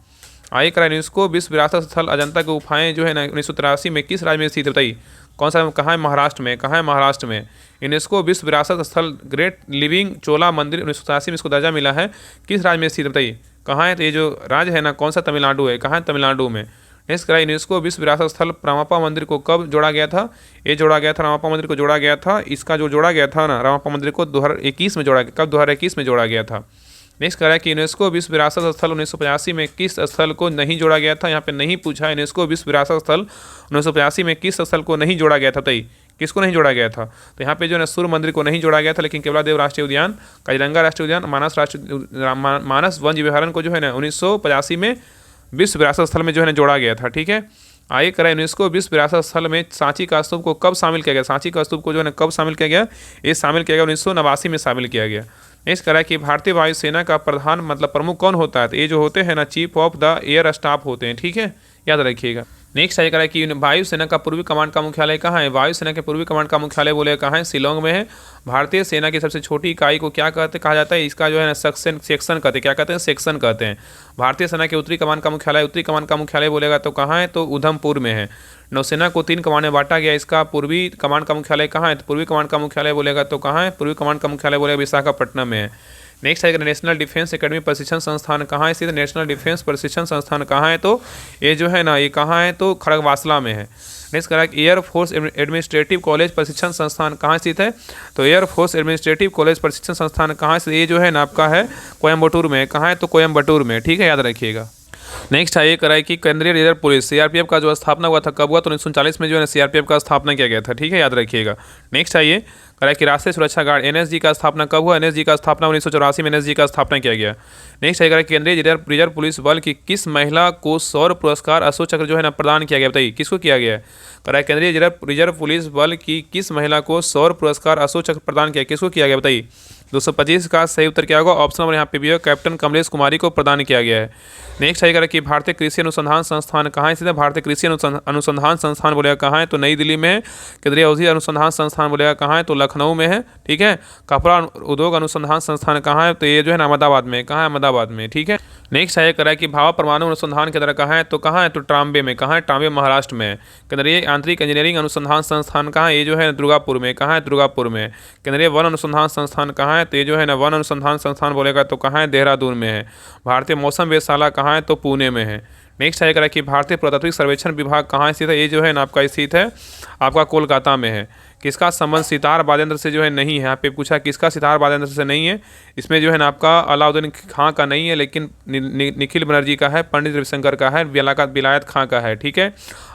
आगे करा यूनेस्को विश्व विरासत स्थल अजंता की गुफाएं जो है ना 1983 में किस राज्य में स्थित है? बताइए कौन सा, कहाँ है? महाराष्ट्र में। कहाँ है? महाराष्ट्र में। यूनेस्को विश्व विरासत स्थल ग्रेट लिविंग चोला मंदिर 1987 में इसको दर्जा मिला है, किस राज्य में स्थित? बताइए कहाँ है? तो ये जो राज्य है ना, कौन सा? तमिलनाडु है। कहाँ है? तमिलनाडु में। नेक्स्ट करा यूनेस्को विश्व विरासत स्थल रामप्पा मंदिर को कब जोड़ा गया था? ये जोड़ा गया था, रामप्पा मंदिर को जोड़ा गया था। इसका जो जोड़ा गया था ना, रामप्पा मंदिर को 2021 में जोड़ा गया। कब? 2021 में जोड़ा गया था। नेक्स्ट कह रहा है कि यूनेस्को विश्व विरासत स्थल 1985 में किस स्थल को नहीं जोड़ा गया था? यहाँ पे नहीं पूछा। यूनेस्को विश्व विरासत स्थल 1985 में किस स्थल को नहीं जोड़ा गया था? बताइए किसको नहीं जोड़ा गया था? तो यहाँ पे जो है सूर्य मंदिर को नहीं जोड़ा गया था, लेकिन केवलादेव राष्ट्रीय उद्यान, काजीरंगा राष्ट्रीय उद्यान, मानस वन विहारण को जो है ना 1985 में विश्व विरासत स्थल में जो है ना जोड़ा गया था। ठीक है। आगे करा यूनेस्को विश्व विरासत स्थल में सांची का स्तूप को कब शामिल किया गया? सांची का स्तूप को जो है ना कब शामिल किया गया? ये शामिल किया गया 1989 में शामिल किया गया। नेक्स्ट करा कि भारतीय वायुसेना का प्रधान मतलब प्रमुख कौन होता है? तो ये जो होते हैं ना chief of the air staff होते हैं। ठीक है, याद रखिएगा। नेक्स्ट आगे करा कि वायुसेना का पूर्वी कमांड का मुख्यालय कहाँ है? वायुसेना के पूर्वी कमांड का मुख्यालय बोले कहाँ है? शिलोंग में है। भारतीय सेना की सबसे छोटी इकाई को क्या कहा जाता है? इसका जो है ना सेक्शन कहते हैं। क्या कहते हैं? सेक्शन कहते हैं। भारतीय सेना के उत्तरी कमान का मुख्यालय बोलेगा तो कहाँ है? तो उधमपुर में है। नौसेना को 3 कमान में बांटा गया, इसका पूर्वी कमान का मुख्यालय कहाँ है? तो पूर्वी कमान का मुख्यालय बोलेगा तो कहाँ है? पूर्वी कमान का मुख्यालय बोलेगा विशाखापट्टनम में है। नेक्स्ट है नेशनल डिफेंस एकेडमी प्रशिक्षण संस्थान कहाँ है स्थित? नेशनल डिफेंस प्रशिक्षण संस्थान कहाँ है? तो ये जो है ना, ये कहाँ है? तो खड़गवासला में है। नेक्स्ट करा एयर फोर्स एडमिनिस्ट्रेटिव कॉलेज प्रशिक्षण संस्थान कहाँ स्थित है? तो एयर फोर्स एडमिनिस्ट्रेटिव कॉलेज प्रशिक्षण संस्थान कहाँ से? ये जो है ना आपका है कोयम्बटूर में। कहाँ है? तो कोयम्बटूर में। ठीक है, याद रखिएगा। नेक्स्ट है ये कराए कि केंद्रीय रिजर्व पुलिस सीआरपीएफ का जो स्थापना हुआ था कब हुआ? तो 1939 में जो है ना सीआरपीएफ का स्थापना किया गया था। ठीक है, याद रखिएगा। नेक्स्ट है ये कराए कि राष्ट्रीय सुरक्षा गार्ड एनएसजी का स्थापना कब हुआ? एनएसजी का स्थापना 1984 में एनएसजी का स्थापना किया गया। नेक्स्ट है कराए केंद्रीय रिजर्व पुलिस बल की किस महिला को शौर्य पुरस्कार अशोक चक्र जो है ना प्रदान किया गया? बताइए किसको किया गया? कराए केंद्रीय रिजर्व पुलिस बल की किस महिला को शौर्य पुरस्कार अशोक चक्र प्रदान किया? किसको किया गया? बताइए 225 का सही उत्तर क्या होगा? ऑप्शन नंबर यहाँ पे भी है, कैप्टन कमलेश कुमारी को प्रदान किया गया है। नेक्स्ट है करें कि भारतीय कृषि अनुसंधान संस्थान कहाँ स्थित है? भारतीय कृषि अनुसंधान संस्थान बोलेगा कहाँ है? तो नई दिल्ली में है। केंद्रीय औषधि अनुसंधान संस्थान बोलेगा कहाँ है? तो लखनऊ में है। ठीक है। कपड़ा उद्योग अनुसंधान संस्थान कहाँ है? तो ये जो है ना अहमदाबाद में। कहाँ है? अहमदाबाद में। ठीक है। नेक्स्ट है करा कि भाभा परमाणु अनुसंधान केंद्र कहाँ है? तो कहाँ है? तो ट्राम्बे में। कहाँ है? ट्राम्बे महाराष्ट्र में। केंद्रीय आंतरिक इंजीनियरिंग अनुसंधान संस्थान कहाँ है? ये जो है दुर्गापुर में। कहाँ है? दुर्गापुर में। केंद्रीय वन अनुसंधान संस्थान कहाँ है? तो ये जो है ना वन अनुसंधान संस्थान बोलेगा तो कहाँ है? देहरादून में है। भारतीय मौसम वेधशाला कहाँ है? तो पुणे में है। नेक्स्ट है करा कि भारतीय पुरातात्विक सर्वेक्षण विभाग कहाँ स्थित है? ये जो है ना आपका स्थित है आपका कोलकाता में है। किसका संबंध सितार वाद्ययंत्र से जो है नहीं है? यहाँ पे पूछा किसका सितार वाद्ययंत्र से नहीं है। इसमें जो है ना आपका अलाउद्दीन खां का नहीं है, लेकिन निखिल बनर्जी का है, पंडित रविशंकर का है, विलायत खां का है। ठीक है।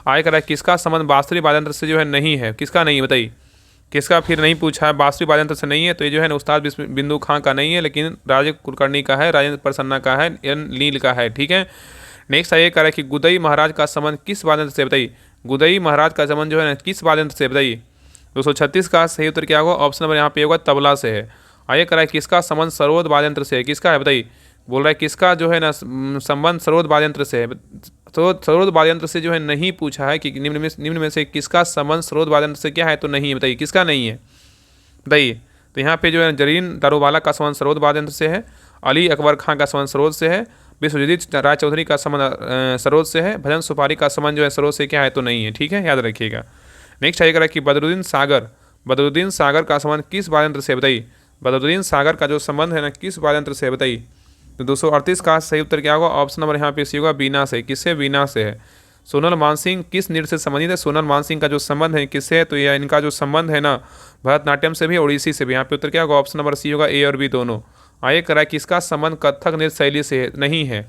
आगे करा किसका संबंध बांसुरी वाद्ययंत्र से जो है नहीं है? किसका नहीं है? बताइए किसका फिर नहीं पूछा है? बांसुरी वाद्ययंत्र से नहीं है तो ये जो है ना उस्ताद बिंदु खां का नहीं है, लेकिन राजेंद्र कुलकर्णी का है, राजेंद्र प्रसन्ना का है, एन नील का है। ठीक है। नेक्स्ट ये करा कि गुदई महाराज का संबंध किस वाद्ययंत्र से? बताइए गुदई महाराज का संबंध जो है ना किस वाद्ययंत्र से? बताइए 236 का सही उत्तर क्या होगा? ऑप्शन नंबर यहाँ पे होगा तबला से है। आइए करा किसका संबंध सरोद वाद्ययंत्र से है? किसका है? बताइए बोल रहा है किसका जो है ना संबंध सरोद वाद्ययंत्र से है? तो सरोद वाद्ययंत्र से जो है नहीं पूछा है कि निम्न में से किसका संबंध सरोद वाद्ययंत्र से क्या है? तो नहीं है। बताइए किसका नहीं है? बताइए। तो यहाँ पे जो है जरीन दारूवाला का संबंध सरोद वाद्ययंत्र से है, अली अकबर खां का संबंध सरोद से है, विश्वजीत राय चौधरी का संबंध सरोद से है, भजन सुपारी का संबंध जो है सरोद से क्या है? तो नहीं है। ठीक है, याद रखिएगा। नेक्स्ट आएगा कि बदरुद्दीन सागर का संबंध किस वाद्ययंत्र से? बताइए बदरुद्दीन सागर का जो संबंध है ना किस वाद्ययंत्र से? बताइए तो 238 का सही उत्तर क्या होगा? ऑप्शन नंबर यहाँ पे सी होगा वीणा से। किससे? वीणा से है। सोनल मानसिंह किस नृत्य से संबंधित है? सोनल मानसिंह का जो संबंध है किससे है? तो यह इनका जो संबंध है ना भरतनाट्यम से भी, ओडिसी से भी। यहाँ पे उत्तर क्या होगा? ऑप्शन नंबर सी होगा ए और बी दोनों। आइए करा किसका संबंध कथक नृत्य शैली से नहीं है?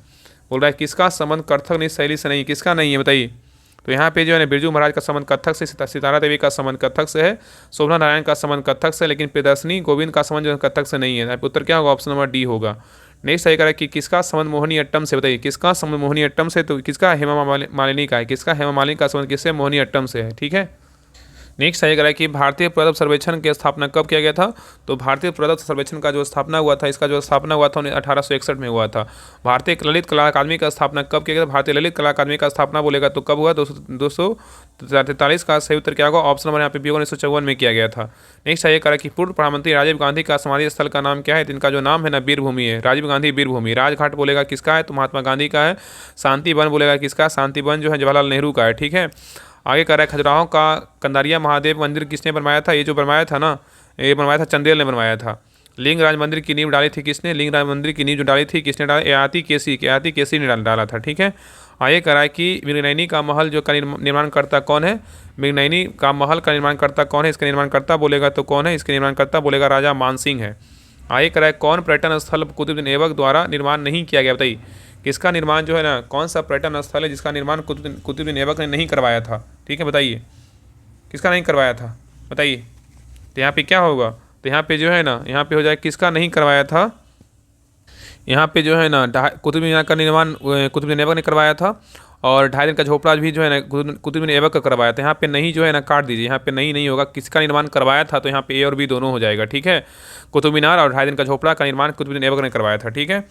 बोल रहा है किसका संबंध कथक नृत्य शैली से नहीं? किसका नहीं है? बताइए। तो यहाँ पे जो है बिरजू महाराज का संबंध कथक से, सितारा देवी का संबंध कथक से है, शोभना नारायण का संबंध कथक से, लेकिन प्रियदर्शनी गोविंद का संबंध जो है कथक से नहीं है। यहाँ पे उत्तर क्या होगा? ऑप्शन नंबर डी होगा। नेक्स्ट सही करें कि किसका संबंध मोहिनी अट्टम से? बताइए किसका संबंध मोहिनी अट्टम से? तो किसका? हेमा मालिनी का है। किसका? हेमा मालिनी का संबंध किससे? मोहिनी अट्टम से है। ठीक है, नेक्स्ट आएगा कि भारतीय पुरातत्व सर्वेक्षण की स्थापना कब किया गया था। तो भारतीय पुरातत्व सर्वेक्षण का जो स्थापना हुआ था, इसका जो स्थापना हुआ था 1861 में हुआ था। भारतीय ललित कला अकादमी का स्थापना कब किया गया था। भारतीय ललित कला अकादमी का स्थापना बोलेगा तो कब हुआ, 243 का सही उत्तर क्या होगा, ऑप्शन नंबर यहाँ पे बी 1954 में किया गया था। नेक्स्ट आइए कि पूर्व प्रधानमंत्री राजीव गांधी का समाधि स्थल का नाम क्या है। इनका जो नाम है ना वीर भूमि है, राजीव गांधी वीर भूमि। राजघाट बोलेगा किसका है, तो महात्मा गांधी का है। शांति वन बोलेगा किसका, शांति वन जो है जवाहरलाल नेहरू का है। ठीक है, आगे कह रहा है खजुराहो का कंदारिया महादेव मंदिर किसने बनवाया था। ये जो बनवाया था ना, ये बनवाया था चंदेल ने बनवाया था। लिंगराज मंदिर की नींव डाली थी किसने, लिंगराज मंदिर की नींव जो डाली थी किसने डाला, आयाती केसी ने डाला था। ठीक है, आगे कह रहा है कि मृगनयनी का महल जो का निर्माणकर्ता कौन है। मृगनयनी का महल का निर्माणकर्ता कौन है, इसके निर्माणकर्ता बोलेगा तो कौन है, इसके निर्माणकर्ता बोलेगा राजा मानसिंह है। आगे कह रहा है कौन पर्यटन स्थल कुतुबुद्दीन ऐबक द्वारा निर्माण नहीं किया गया। बताइए किसका निर्माण जो है ना, कौन सा पर्यटन स्थल है जिसका निर्माण कुतुबुद्दीन ऐबक ने नहीं करवाया था। ठीक है, बताइए किसका नहीं करवाया था, बताइए। तो यहाँ पे क्या होगा, तो यहाँ पे जो है ना, यहाँ पे हो जाए किसका नहीं करवाया था। यहाँ पे जो है ना कुतुब मीनार का निर्माण कुतुबुद्दीन ऐबक ने करवाया था, और 2.5 दिन का झोपड़ा भी जो है ना कुतुबुद्दीन ऐबक का करवाया था। यहाँ पे नहीं जो है ना काट दीजिए, यहाँ पे नहीं होगा, किसका निर्माण करवाया था, तो यहाँ पे ए और बी दोनों हो जाएगा। ठीक है, कुतुब मीनार और 2.5 दिन का झोपड़ा का निर्माण कुतुबुद्दीन ऐबक ने करवाया था। ठीक है,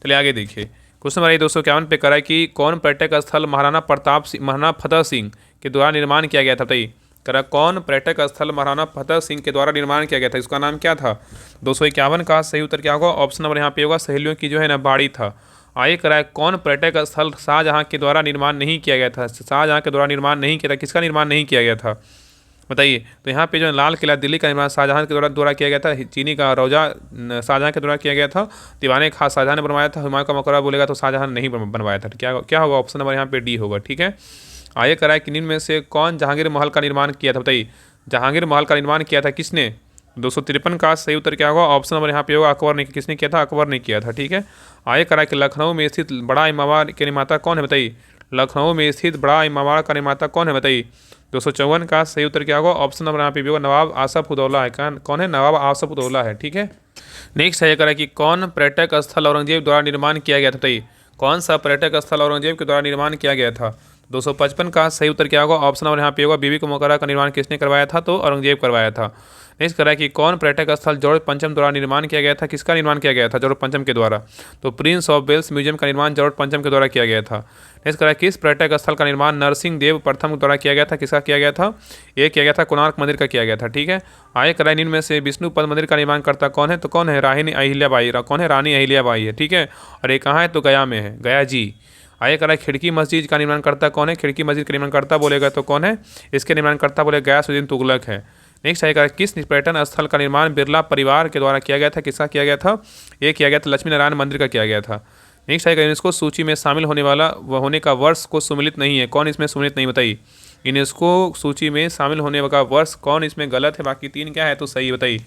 चलिए आगे देखिए। क्वेश्चन नंबर 251 पे करा कि कौन पर्यटक स्थल महाराणा फतेह सिंह के द्वारा निर्माण किया गया था। बताइए करा कौन पर्यटक स्थल महाराणा फतेह सिंह के द्वारा निर्माण किया गया था, इसका नाम क्या था। 251 का सही उत्तर क्या होगा, ऑप्शन नंबर यहाँ पे होगा सहेलियों की जो है ना बाड़ी था। आगे करा है कौन पर्यटक स्थल शाहजहाँ के द्वारा निर्माण नहीं किया गया था। शाहजहाँ के द्वारा निर्माण नहीं किया था, किसका निर्माण नहीं किया गया था, बताइए। तो यहाँ पे जो है लाल किला दिल्ली का निर्माण शाहजहाँ के द्वारा किया गया था। चीनी का रोजा शाहजहाँ के द्वारा किया गया था। दीवाने खास शाहजहाँ ने बनवाया था। हुमायूं का मकबरा बोलेगा तो शाहजहाँ ने नहीं बनवाया था। क्या होगा, ऑप्शन नंबर यहाँ पे डी होगा। ठीक है, आगे कराए कि निम्न में से कौन जहांगीर महल का निर्माण किया था। बताइए जहांगीर महल का निर्माण किया था किसने। 253 का सही उत्तर क्या होगा, ऑप्शन नंबर यहाँ पे होगा अकबर ने। किसने किया था, अकबर ने किया था। ठीक है, आगे कराए कि लखनऊ में स्थित बड़ा इमामबाड़ा के निर्माता कौन है। बताइए लखनऊ में स्थित बड़ा इमामबाड़ा का निर्माता कौन है, बताइए। 254 का सही उत्तर क्या होगा, ऑप्शन नंबर यहाँ पे भी होगा नवाब आसफ उदौला है। कौन है, नवाब आसफ उदौला है। ठीक है, नेक्स्ट है करा कि कौन पर्यटक स्थल औरंगजेब द्वारा निर्माण किया गया था। बताइए कौन सा पर्यटक स्थल औरंगजेब के द्वारा निर्माण किया गया था। 255 का सही उत्तर क्या होगा, ऑप्शन नंबर यहाँ पे होगा बीबी का मकबरा का निर्माण किसने करवाया था, तो औरंगजेब करवाया था। नेक्स्ट करा कि कौन पर्यटक स्थल जॉर्ज पंचम द्वारा निर्माण किया गया था। किसका निर्माण किया गया था, जॉर्ज पंचम के द्वारा। तो प्रिंस ऑफ वेल्स म्यूजियम का निर्माण जॉर्ज पंचम के द्वारा किया गया था। नेक्स्ट करा किस पर्यटक स्थल का निर्माण नरसिंह देव प्रथम द्वारा किया गया था। किसका किया गया था, ये किया गया था कोणार्क मंदिर का किया गया था। ठीक है, आगे करा इनमें से विष्णुपद मंदिर का निर्माण करता कौन है, तो कौन है, रानी अहिल्याबाई। कौन है, रानी अहिल्याबाई है। ठीक है, और ये कहाँ है, तो गया में है, गया जी। आगे करा खिड़की मस्जिद का निर्माणकर्ता कौन है। खिड़की मस्जिद का निर्माणकर्ता बोलेगा तो कौन है, इसके निर्माणकर्ता बोले गयासुद्दीन तुगलक है। नेक्स्ट आएगा किस पर्यटन स्थल का निर्माण बिरला परिवार के द्वारा किया गया था। किसका किया गया था, ये किया गया था लक्ष्मी नारायण मंदिर का किया गया था। नेक्स्ट आएगा यूनेस्को सूची में शामिल होने का वर्ष को सुमिलित नहीं है। कौन इसमें सुमिलित नहीं, बताइए। यूनेस्को सूची में शामिल होने का वर्ष कौन इसमें गलत है, बाकी 3 क्या है तो सही, बताइए।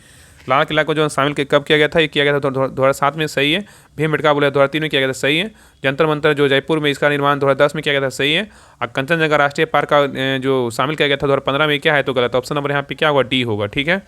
लाल किला को जो शामिल कब किया गया था, ये किया गया था 2007 में, सही है। भीमबेटका बोले 2003 में किया गया था, सही है। जंतर मंतर जो जयपुर में, इसका निर्माण 2010 में किया गया था, सही है। और कंचनजंगा राष्ट्रीय पार्क का जो शामिल किया गया था 2015 में, क्या है तो गलत। ऑप्शन नंबर यहाँ पे क्या होगा, डी होगा। ठीक है,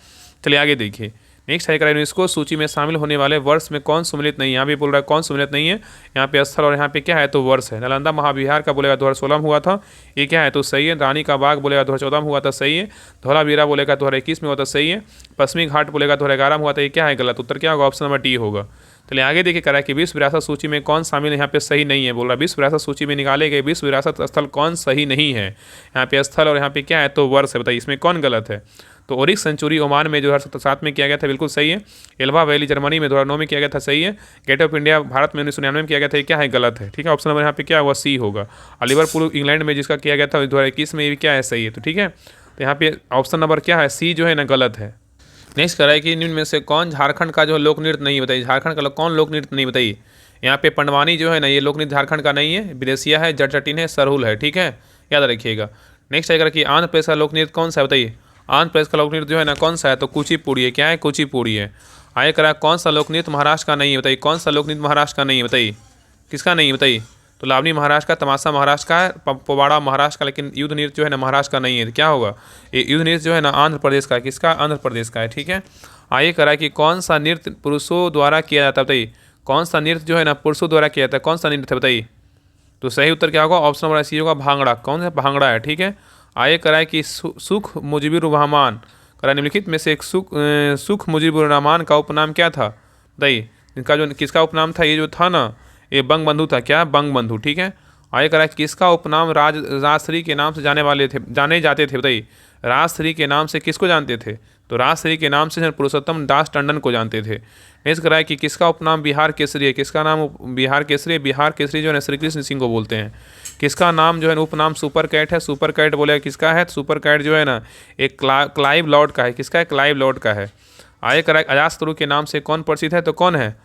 चलिए आगे देखिए। नेक्स्ट है यूनेस्को सूची में शामिल होने वाले वर्ष में कौन सम्मिलित नहीं है। यहाँ पे बोल रहा है कौन सम्मिलित नहीं है, यहाँ पे स्थल और यहाँ पे क्या है तो वर्ष है। नालंदा महाविहार का बोलेगा 2016 में हुआ था, ये क्या है तो सही है। रानी का बाग बोलेगा 2014 में हुआ था, सही है। धौलावीरा बोलेगा 2021 में हुआ था, सही है। पश्चिमी घाट बोलेगा 2011 में हुआ था, ये क्या है गलत। उत्तर क्या होगा, ऑप्शन नंबर डी होगा। चलिए आगे देखिए करा कि विश्व विरासत सूची में कौन शामिल यहाँ पे सही नहीं है। बोल रहा है विश्व विरासत सूची में निकाले गए विश्व विरासत स्थल कौन सही नहीं है। यहाँ पे स्थल और यहाँ पे क्या है तो वर्ष है, बताइए इसमें कौन गलत है। तो ओरिक सेंचुरी ओमान में 2007 में किया गया था, बिल्कुल सही है। एल्बा वैली जर्मनी में 2009 में किया गया था, सही है। गेट ऑफ इंडिया भारत में 1999 में किया गया था, ये क्या है गलत है। ठीक है, ऑप्शन नंबर यहाँ पे क्या हुआ, सी होगा। और लिवरपूल इंग्लैंड में जिसका किया गया था 2021 में, ये क्या है सही है। तो ठीक है, तो यहाँ पे ऑप्शन नंबर क्या है, सी जो है ना गलत है। नेक्स्ट करा है कि निम्न में से कौन झारखंड का जो लोक नृत्य नहीं, बताइए झारखंड का कौन लोक नृत्य नहीं, बताइए। यहाँ पे पंडवानी जो है ना, ये लोक नृत्य झारखंड का नहीं है, विदेशिया है, जटजटिन है, सरहुल है। ठीक है, याद रखिएगा। नेक्स्ट आएगा कि आंध्र प्रदेश का लोक नृत्य कौन सा है, बताइए। आंध्र प्रदेश का लोक नृत्य जो है ना कौन सा है तो कुचिपुड़ी है। क्या है, कुचिपुड़ी है। आगे करा कौन सा लोक नृत्य महाराष्ट्र का नहीं है, बताइए। कौन सा लोक नृत्य महाराष्ट्र का नहीं है, बताइए। किसका नहीं है, बताइए। तो लावनी महाराष्ट्र का, तमाशा महाराष्ट्र का है, पोवाड़ा महाराष्ट्र का, लेकिन युद्ध नृत्य जो है ना महाराष्ट्र का नहीं है। क्या होगा, ये युद्ध नृत्य जो है ना आंध्र प्रदेश का है। किसका, आंध्र प्रदेश का है। ठीक है, आगे करा कि कौन सा नृत्य पुरुषों द्वारा किया जाता है, बताइए। कौन सा नृत्य जो है ना पुरुषों द्वारा किया जाता है, कौन सा नृत्य है, बताइए। तो सही उत्तर क्या होगा, ऑप्शन नंबर सी होगा भांगड़ा। कौन सा भांगड़ा है। ठीक है, आगे कराए कि सुख मुजीबुर रहमान, करा निम्नलिखित में से एक सुख मुजीबुर रहमान का उपनाम क्या था बताइए। इनका जो किसका उपनाम था, ये जो था ना, ये बंग बंधु था। क्या, बंग बंधु, ठीक है। आगे कराए किसका उपनाम राजश्री के नाम से जाने जाते थे बताइए। राजश्री के नाम से किसको जानते थे, तो राजश्री के नाम से पुरुषोत्तम दास टंडन को जानते थे। नेक्स्ट कराए कि किसका उपनाम बिहार केसरी है, किसका नाम बिहार केसरी है। बिहार केसरी जो है श्री कृष्ण सिंह को बोलते हैं। किसका नाम जो है उपनाम सुपर कैट है, सुपर कैट बोले किसका है, सुपर कैट जो है ना एक क्लाइव लॉर्ड का है। किसका है, क्लाइव लॉर्ड का है। आगे कराए अजातशत्रु के नाम से कौन प्रसिद्ध है, तो कौन है,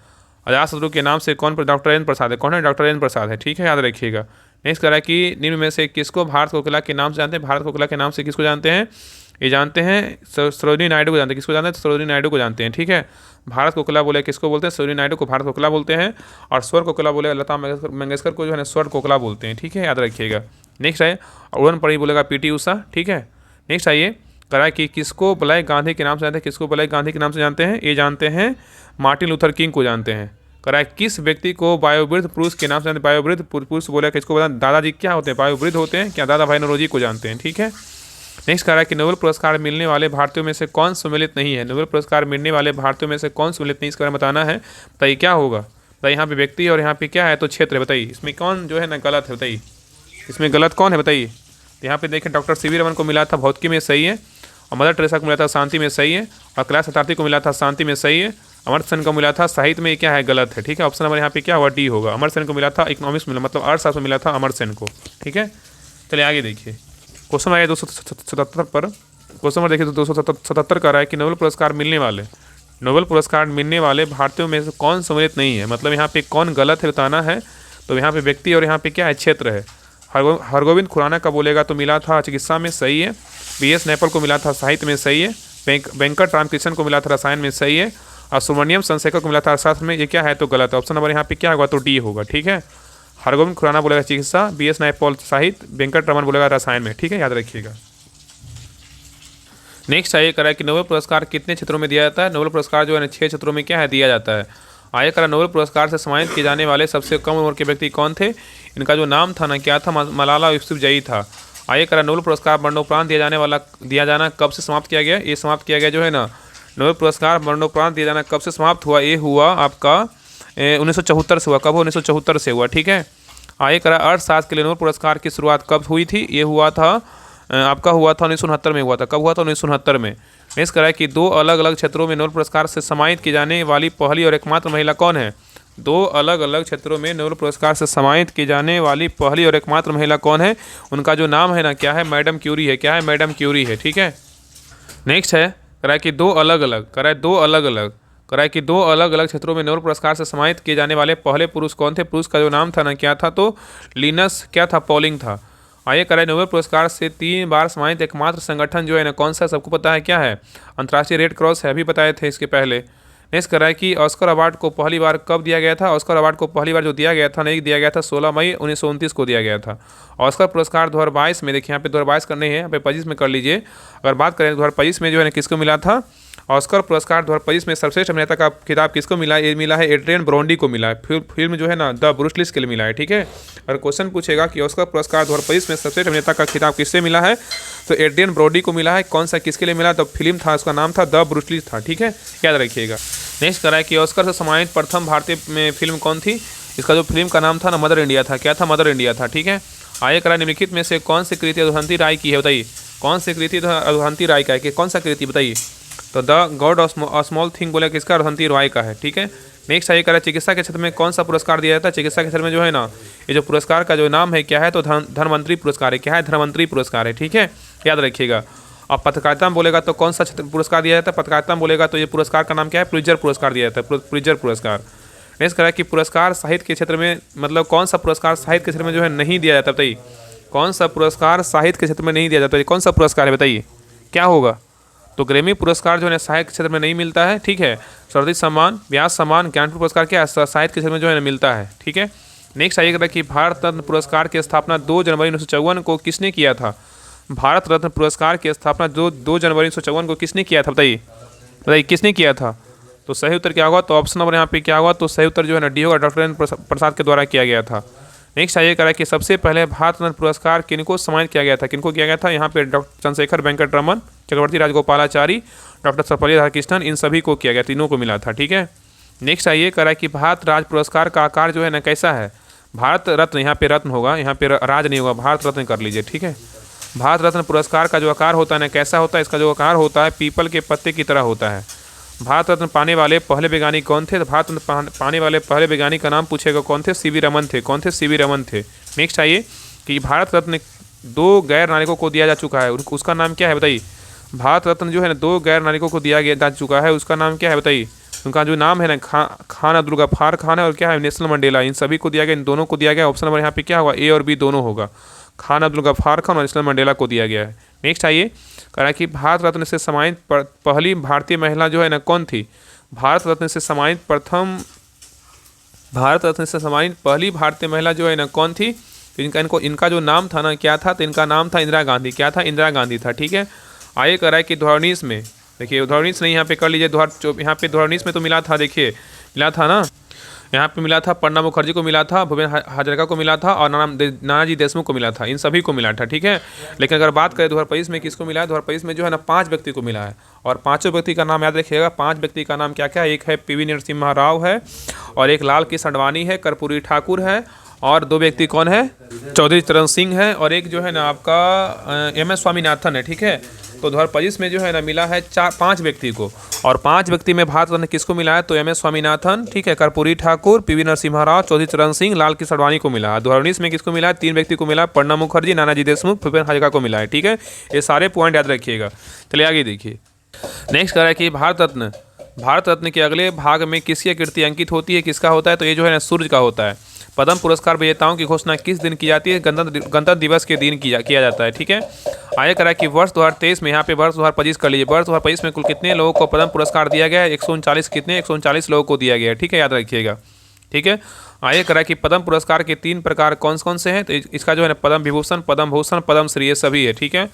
अजातशत्रु के नाम से कौन, डॉक्टर राजेंद्र प्रसाद है। कौन है, डॉक्टर राजेंद्र प्रसाद है, ठीक है, याद रखिएगा। नेक्स्ट करा कि निम्न में से किसको भारत कोकिला के नाम से जानते हैं। भारत कोकिला के नाम से किसको जानते हैं, ये जानते हैं सरोजिनी नायडू को जानते हैं। किसको जानते हैं, सरोजिनी नायडू को जानते हैं, ठीक है। भारत कोकिला बोले किसको बोलते हैं, सरोजिनी नायडू को भारत कोकिला बोलते हैं। और स्वर कोकिला बोले लता मंगेशकर को जो है ना स्वर कोकिला बोलते हैं, ठीक है, याद रखिएगा। नेक्स्ट है उड़न पड़ी बोलेगा पीटी उषा, ठीक है। नेक्स्ट आइए करा कि किसको ब्लैक गांधी के नाम से जानते हैं। किसको ब्लैक गांधी के नाम से जानते हैं, ये जानते हैं मार्टिन लूथर किंग को जानते हैं। करा किस व्यक्ति को वायोवृद्ध पुरुष के नाम से जानते हैं। वायोवृद्ध पुरुष बोला किसको बता, दादाजी क्या होते हैं, वायोवृद्ध होते हैं क्या, दादा भाई नौरोजी को जानते हैं, ठीक है। नेक्स्ट कह रहा है कि नोबेल पुरस्कार मिलने वाले भारतीयों में से कौन सम्मिलित नहीं है। नोबेल पुरस्कार मिलने वाले भारतीयों में से कौन सम्मिलित नहीं, इसके बारे में बताना है। बताइए क्या होगा, बताइए यहाँ पे व्यक्ति और यहाँ पे क्या है, तो क्षेत्र है। बताइए इसमें कौन जो है ना गलत है, बताइए इसमें गलत कौन है बताइए। तो यहाँ पे देखें डॉक्टर सी वी रमन को मिला था भौतिकी में, सही है। और मदर टेरेसा को मिला था शांति में, सही है। और कैलाश सत्यार्थी को मिला था शांति में, सही है। अमर्त्य सेन को मिला था साहित्य में, क्या है, गलत है, ठीक है। ऑप्शन नंबर यहाँ पे क्या हुआ, डी होगा। अमर्त्य सेन को मिला था इकोनॉमिक्स में, मतलब अर्थशास्त्र में मिला था अमर्त्य सेन को, ठीक है। चलिए आगे देखिए क्वेश्चन आया 277 पर। क्वेश्चन नंबर देखिए 277 का रहा है कि नोबेल पुरस्कार मिलने वाले भारतीयों में से कौन सम्मिलित नहीं है। मतलब यहाँ पे कौन गलत है बताना है। तो यहाँ पे व्यक्ति और यहाँ पे क्या है, क्षेत्र है। हरगोविंद खुराना का बोलेगा तो मिला था चिकित्सा में, सही है। BS नैपल को मिला था साहित्य में, सही है। वेंकट रामकृष्णन को मिला था रसायन में, सही है। और सुब्रमण्यम चंद्रशेखर को मिला था अर्थशास्त्र में, ये क्या है, तो गलत है। ऑप्शन नंबर यहाँ पे क्या होगा, तो डी होगा, ठीक है। हरगोविंद खुराना बोलेगा चिकित्सा, BS नैपल साहित्य, वेंकट रमन बोलेगा रसायन में, ठीक है, याद रखिएगा। नेक्स्ट आइए करा कि नोबेल पुरस्कार कितने क्षेत्रों में दिया जाता है। नोबेल पुरस्कार जो है 6 क्षेत्रों में क्या है, दिया जाता है। आइए करा नोबेल पुरस्कार से सम्मानित किए जाने वाले सबसे कम उम्र के व्यक्ति कौन थे। इनका जो नाम था ना क्या था, मलाला यूसुफजई था। आइए करा नोबेल पुरस्कार मरणोपरांत दिया जाना कब से समाप्त किया गया। ये समाप्त किया गया जो है ना, नोबेल पुरस्कार मरणोपरांत दिया जाना कब से समाप्त हुआ, ये हुआ आपका 1974 से हुआ। कब हुआ, 1974 से हुआ, ठीक है। आइए करा अर्थशास्त्र के लिए नोबेल पुरस्कार की शुरुआत कब हुई थी। ये हुआ था आपका हुआ था 1969 में हुआ था। कब हुआ था, 1969 में। नेक्स्ट करा कि 2 अलग अलग क्षेत्रों में नोबेल पुरस्कार से सम्मानित की जाने वाली पहली और एकमात्र महिला कौन है। 2 अलग अलग क्षेत्रों में नोबेल पुरस्कार से सम्मानित की जाने वाली पहली और एकमात्र महिला कौन है। उनका जो नाम है ना क्या है, मैडम क्यूरी है। क्या है, मैडम क्यूरी है, ठीक है। नेक्स्ट है करा कि 2 अलग अलग क्षेत्रों में नोबेल पुरस्कार से सम्मानित किए जाने वाले पहले पुरुष कौन थे। पुरुष का जो नाम था ना क्या था, तो लिनस क्या था, पॉलिंग था। आइए कराए नोबेल पुरस्कार से 3 बार सम्मानित एकमात्र संगठन जो है ना कौन सा, सबको पता है क्या है, अंतर्राष्ट्रीय रेड क्रॉस है, अभी बताए थे इसके पहले। नेक्स्ट कराए कि ऑस्कर अवार्ड को पहली बार कब दिया गया था। ऑस्कर अवार्ड को पहली बार जो दिया गया था नहीं दिया गया था 16 मई 1929 को दिया गया था। ऑस्कर पुरस्कार 2022 में, देखिए यहाँ पे 2022 करने हैं, यहाँ पे 25 में कर लीजिए। अगर बात करें 2025 में जो है ना किसको मिला था, ऑस्कर पुरस्कार 2025 में सर्वश्रेष्ठ अभिनेता का खिताब किसको मिला, ये मिला है एड्रियन ब्रोंडी को मिला है। फिल्म जो है ना द ब्रूस ली के लिए मिला है, ठीक है। अगर क्वेश्चन पूछेगा कि ऑस्कर पुरस्कार 2025 में सर्वश्रेष्ठ अभिनेता का खिताब किससे मिला है, तो एड्रियन ब्रोंडी को मिला है। कौन सा, किसके लिए मिला, तो फिल्म था, उसका नाम था द ब्रूस ली था, ठीक है, याद रखिएगा। नेक्स्ट करा है कि ऑस्कर से सम्मानित प्रथम भारतीय फिल्म कौन थी। इसका जो फिल्म का नाम था ना मदर इंडिया था। क्या था, मदर इंडिया था, ठीक है। आइए करा निम्नलिखित में से कौन सी कृति अरुंधति राय की है, बताइए कौन सी कृति अरुंधति राय का है, कि कौन सा कृति बताइए। तो the God of small thing बोले किसका, अरुंधति रॉय का है, ठीक है। नेक्स्ट आइए करा चिकित्सा के क्षेत्र में कौन सा पुरस्कार दिया जाता है। चिकित्सा के क्षेत्र में जो है ना ये जो पुरस्कार का जो नाम है क्या है, तो धनवंतरी पुरस्कार है। क्या है, धनवंतरी पुरस्कार है, ठीक है, याद रखिएगा। अब पत्रकारिता में बोलेगा तो कौन सा पुरस्कार दिया जाता है। पत्रकारिता में बोलेगा तो ये पुरस्कार का नाम क्या है, प्रिजर पुरस्कार दिया जाता है, प्रिजर पुरस्कार। नेक्स्ट करा कि पुरस्कार साहित्य के क्षेत्र में, मतलब कौन सा पुरस्कार साहित्य के क्षेत्र में जो है नहीं दिया जाता, बताइए कौन सा पुरस्कार साहित्य के क्षेत्र में नहीं दिया जाता है, कौन सा पुरस्कार है, बताइए क्या होगा। तो ग्रेमी पुरस्कार जो है साहित्य क्षेत्र में नहीं मिलता है, ठीक है। सर्वोदय सम्मान, व्यास सम्मान, ज्ञानपीठ पुरस्कार क्या है, साहित्य के क्षेत्र में जो है मिलता है, ठीक है। नेक्स्ट आइएगा कि भारत रत्न पुरस्कार की स्थापना 2 जनवरी 1954 को किसने किया था। भारत रत्न पुरस्कार की स्थापना 2 जनवरी 1954 को किसने किया था, बताइए किसने किया था। तो सही उत्तर क्या होगा, तो ऑप्शन नंबर यहाँ पे क्या होगा, तो सही उत्तर जो है ना डी होगा, डॉक्टर राजेंद्र प्रसाद के द्वारा किया गया था। नेक्स्ट आइए करा कि सबसे पहले भारत रत्न पुरस्कार किनको सम्मानित किया गया था, किनको किया गया था। यहाँ पे डॉक्टर चंद्रशेखर वेंकट रमन, चक्रवर्ती राजगोपालाचारी, डॉक्टर सर्वपल्ली राधाकृष्णन, इन सभी को किया गया, तीनों को मिला था। ठीक है। नेक्स्ट आइए करा कि भारत राज पुरस्कार का आकार जो है ना कैसा है। भारत रत्न, यहाँ पे रत्न होगा, यहाँ पे राज नहीं होगा, भारत रत्न कर लीजिए। ठीक है। भारत रत्न पुरस्कार का जो आकार होता है ना कैसा होता है, इसका जो आकार होता है पीपल के पत्ते की तरह होता है। भारत रत्न पाने वाले पहले वैज्ञानिक कौन थे, तो भारत रत्न पाने वाले पहले वैज्ञानिक का नाम पूछेगा कौन थे, सीवी रमन थे। कौन थे, सीवी रमन थे। नेक्स्ट आइए कि भारत रत्न 2 गैर नागरिकों को दिया जा चुका है, उसका नाम क्या है बताइए। भारत रत्न जो है ना 2 गैर नागरिकों को दिया जा चुका है, उसका नाम क्या है बताइए। उनका जो नाम है ना खान अब्दुल गफ्फार खान है और क्या है नेल्सन मंडेला, इन सभी को दिया गया, इन दोनों को दिया गया। ऑप्शन नंबर यहाँ पे क्या होगा, ए और बी दोनों होगा। खान अब्दुल गफ्फार खान और नेल्सन मंडेला को दिया गया है। नेक्स्ट आइए कहा कि भारत रत्न से सम्मानित पहली भारतीय महिला जो है ना कौन थी। भारत रत्न से सम्मानित पहली भारतीय महिला जो है ना कौन थी, तो इनका जो नाम था ना क्या था, तो इनका नाम था इंदिरा गांधी। क्या था, इंदिरा गांधी था। ठीक है। आइए करा कि 2019 में देखिए 2019 नहीं, यहाँ पे कर लीजिए यहाँ पे 2019 में तो मिला था, देखिए मिला था ना, यहाँ पे मिला था प्रणब मुखर्जी को मिला था, भूपेन हजारिका को मिला था और नानाजी देशमुख को मिला था, इन सभी को मिला था। ठीक है। लेकिन अगर बात करें 2025 में किसको मिला है, 2025 में जो है ना 5 व्यक्ति को मिला है और 5 व्यक्ति का नाम याद रखिएगा। 5 व्यक्ति का नाम क्या क्या है, एक है पीवी नरसिम्हा राव है और एक लाल कृष्ण अडवाणी है, कर्पूरी ठाकुर है और 2 व्यक्ति कौन है, चौधरी चरण सिंह है और एक जो है ना आपका MS स्वामीनाथन है। ठीक है। तो 2025 में जो है ना मिला है 5 व्यक्ति को और 5 व्यक्ति में भारत रत्न किसको मिला है, तो MS स्वामीनाथन, ठीक है, कर्पूरी ठाकुर, पीवी नरसिम्हा राव, चौधरी चरण सिंह, लाल कृष्ण अडवाणी को मिला है। 2019 में किसको मिला है, 3 व्यक्ति को मिला, प्रणब मुखर्जी, नानाजी देशमुख, भूपेन हजारिका को मिला है। ठीक है। ये सारे पॉइंट याद रखिएगा। चलिए आगे देखिए। नेक्स्ट कह रहा है कि भारत रत्न के अगले भाग में किसकी कृति अंकित होती है, किसका होता है, तो ये जो है ना सूर्य का होता है। पद्म पुरस्कार विजेताओं की घोषणा किस दिन की जाती है, गणतंत्र दिवस के दिन किया जाता है। ठीक है। आगे करा कि वर्ष 2023 में, यहाँ पे वर्ष 2025 कर लीजिए, वर्ष 2025 में कुल कितने लोगों को पद्म पुरस्कार दिया गया है, 139 कितने 139 लोगों को दिया गया है। ठीक है, याद रखिएगा। ठीक है। आगे करा कि पद्म पुरस्कार के 3 प्रकार कौन कौन से हैं, तो इसका जो है ना पद्म विभूषण, पद्म भूषण, पद्म श्री, ये सभी है। ठीक है।